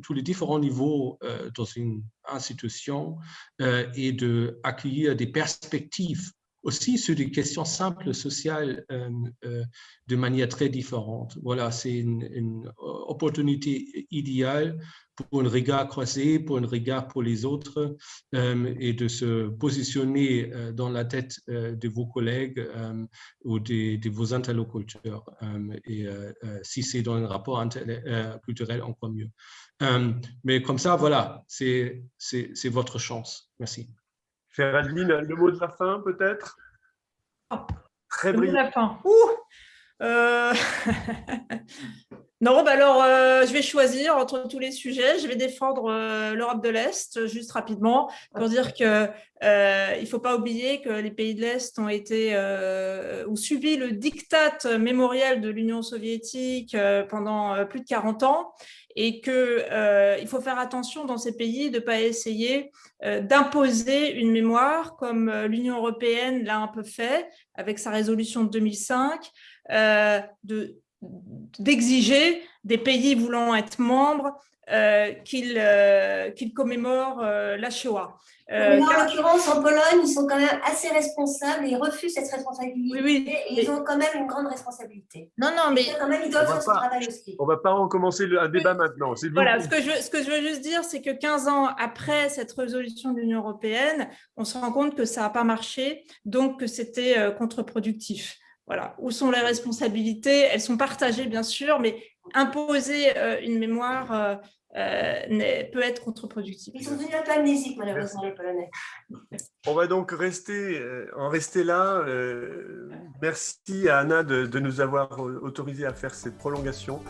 tous les différents niveaux dans une institution et d'accueillir des perspectives aussi sur des questions simples sociales de manière très différente. Voilà, c'est une opportunité idéale pour un regard croisé, pour un regard pour les autres et de se positionner dans la tête de vos collègues ou de vos interlocuteurs. Et si c'est dans un rapport culturel, encore mieux. Mais comme ça, voilà, c'est votre chance. Merci. Géraldine, le mot de la fin peut-être? Très brillant. Le mot de la fin. Non, bah alors, je vais choisir entre tous les sujets. Je vais défendre l'Europe de l'Est, juste rapidement, pour dire que il ne faut pas oublier que les pays de l'Est ont subi le diktat mémorial de l'Union soviétique pendant plus de 40 ans et qu'il faut faire attention dans ces pays de ne pas essayer d'imposer une mémoire comme l'Union européenne l'a un peu fait avec sa résolution de 2005, d'exiger des pays voulant être membres qu'ils commémorent la Shoah. Mais en l'occurrence, en Pologne, ils sont quand même assez responsables et ils refusent cette responsabilité. Oui, et ils ont quand même une grande responsabilité. Non, mais quand même, ils doivent faire ce travail aussi. On ne va pas recommencer un débat maintenant. Voilà, ce que je veux juste dire, c'est que 15 ans après cette résolution de l'Union européenne, on se rend compte que ça n'a pas marché, donc que c'était contre-productif. Voilà. Où sont les responsabilités? Elles sont partagées, bien sûr, mais imposer une mémoire peut être contre-productif. Ils sont devenus un peu amnésiques, malheureusement, les Polonais. On va donc en rester là. Merci à Anna de nous avoir autorisé à faire cette prolongation.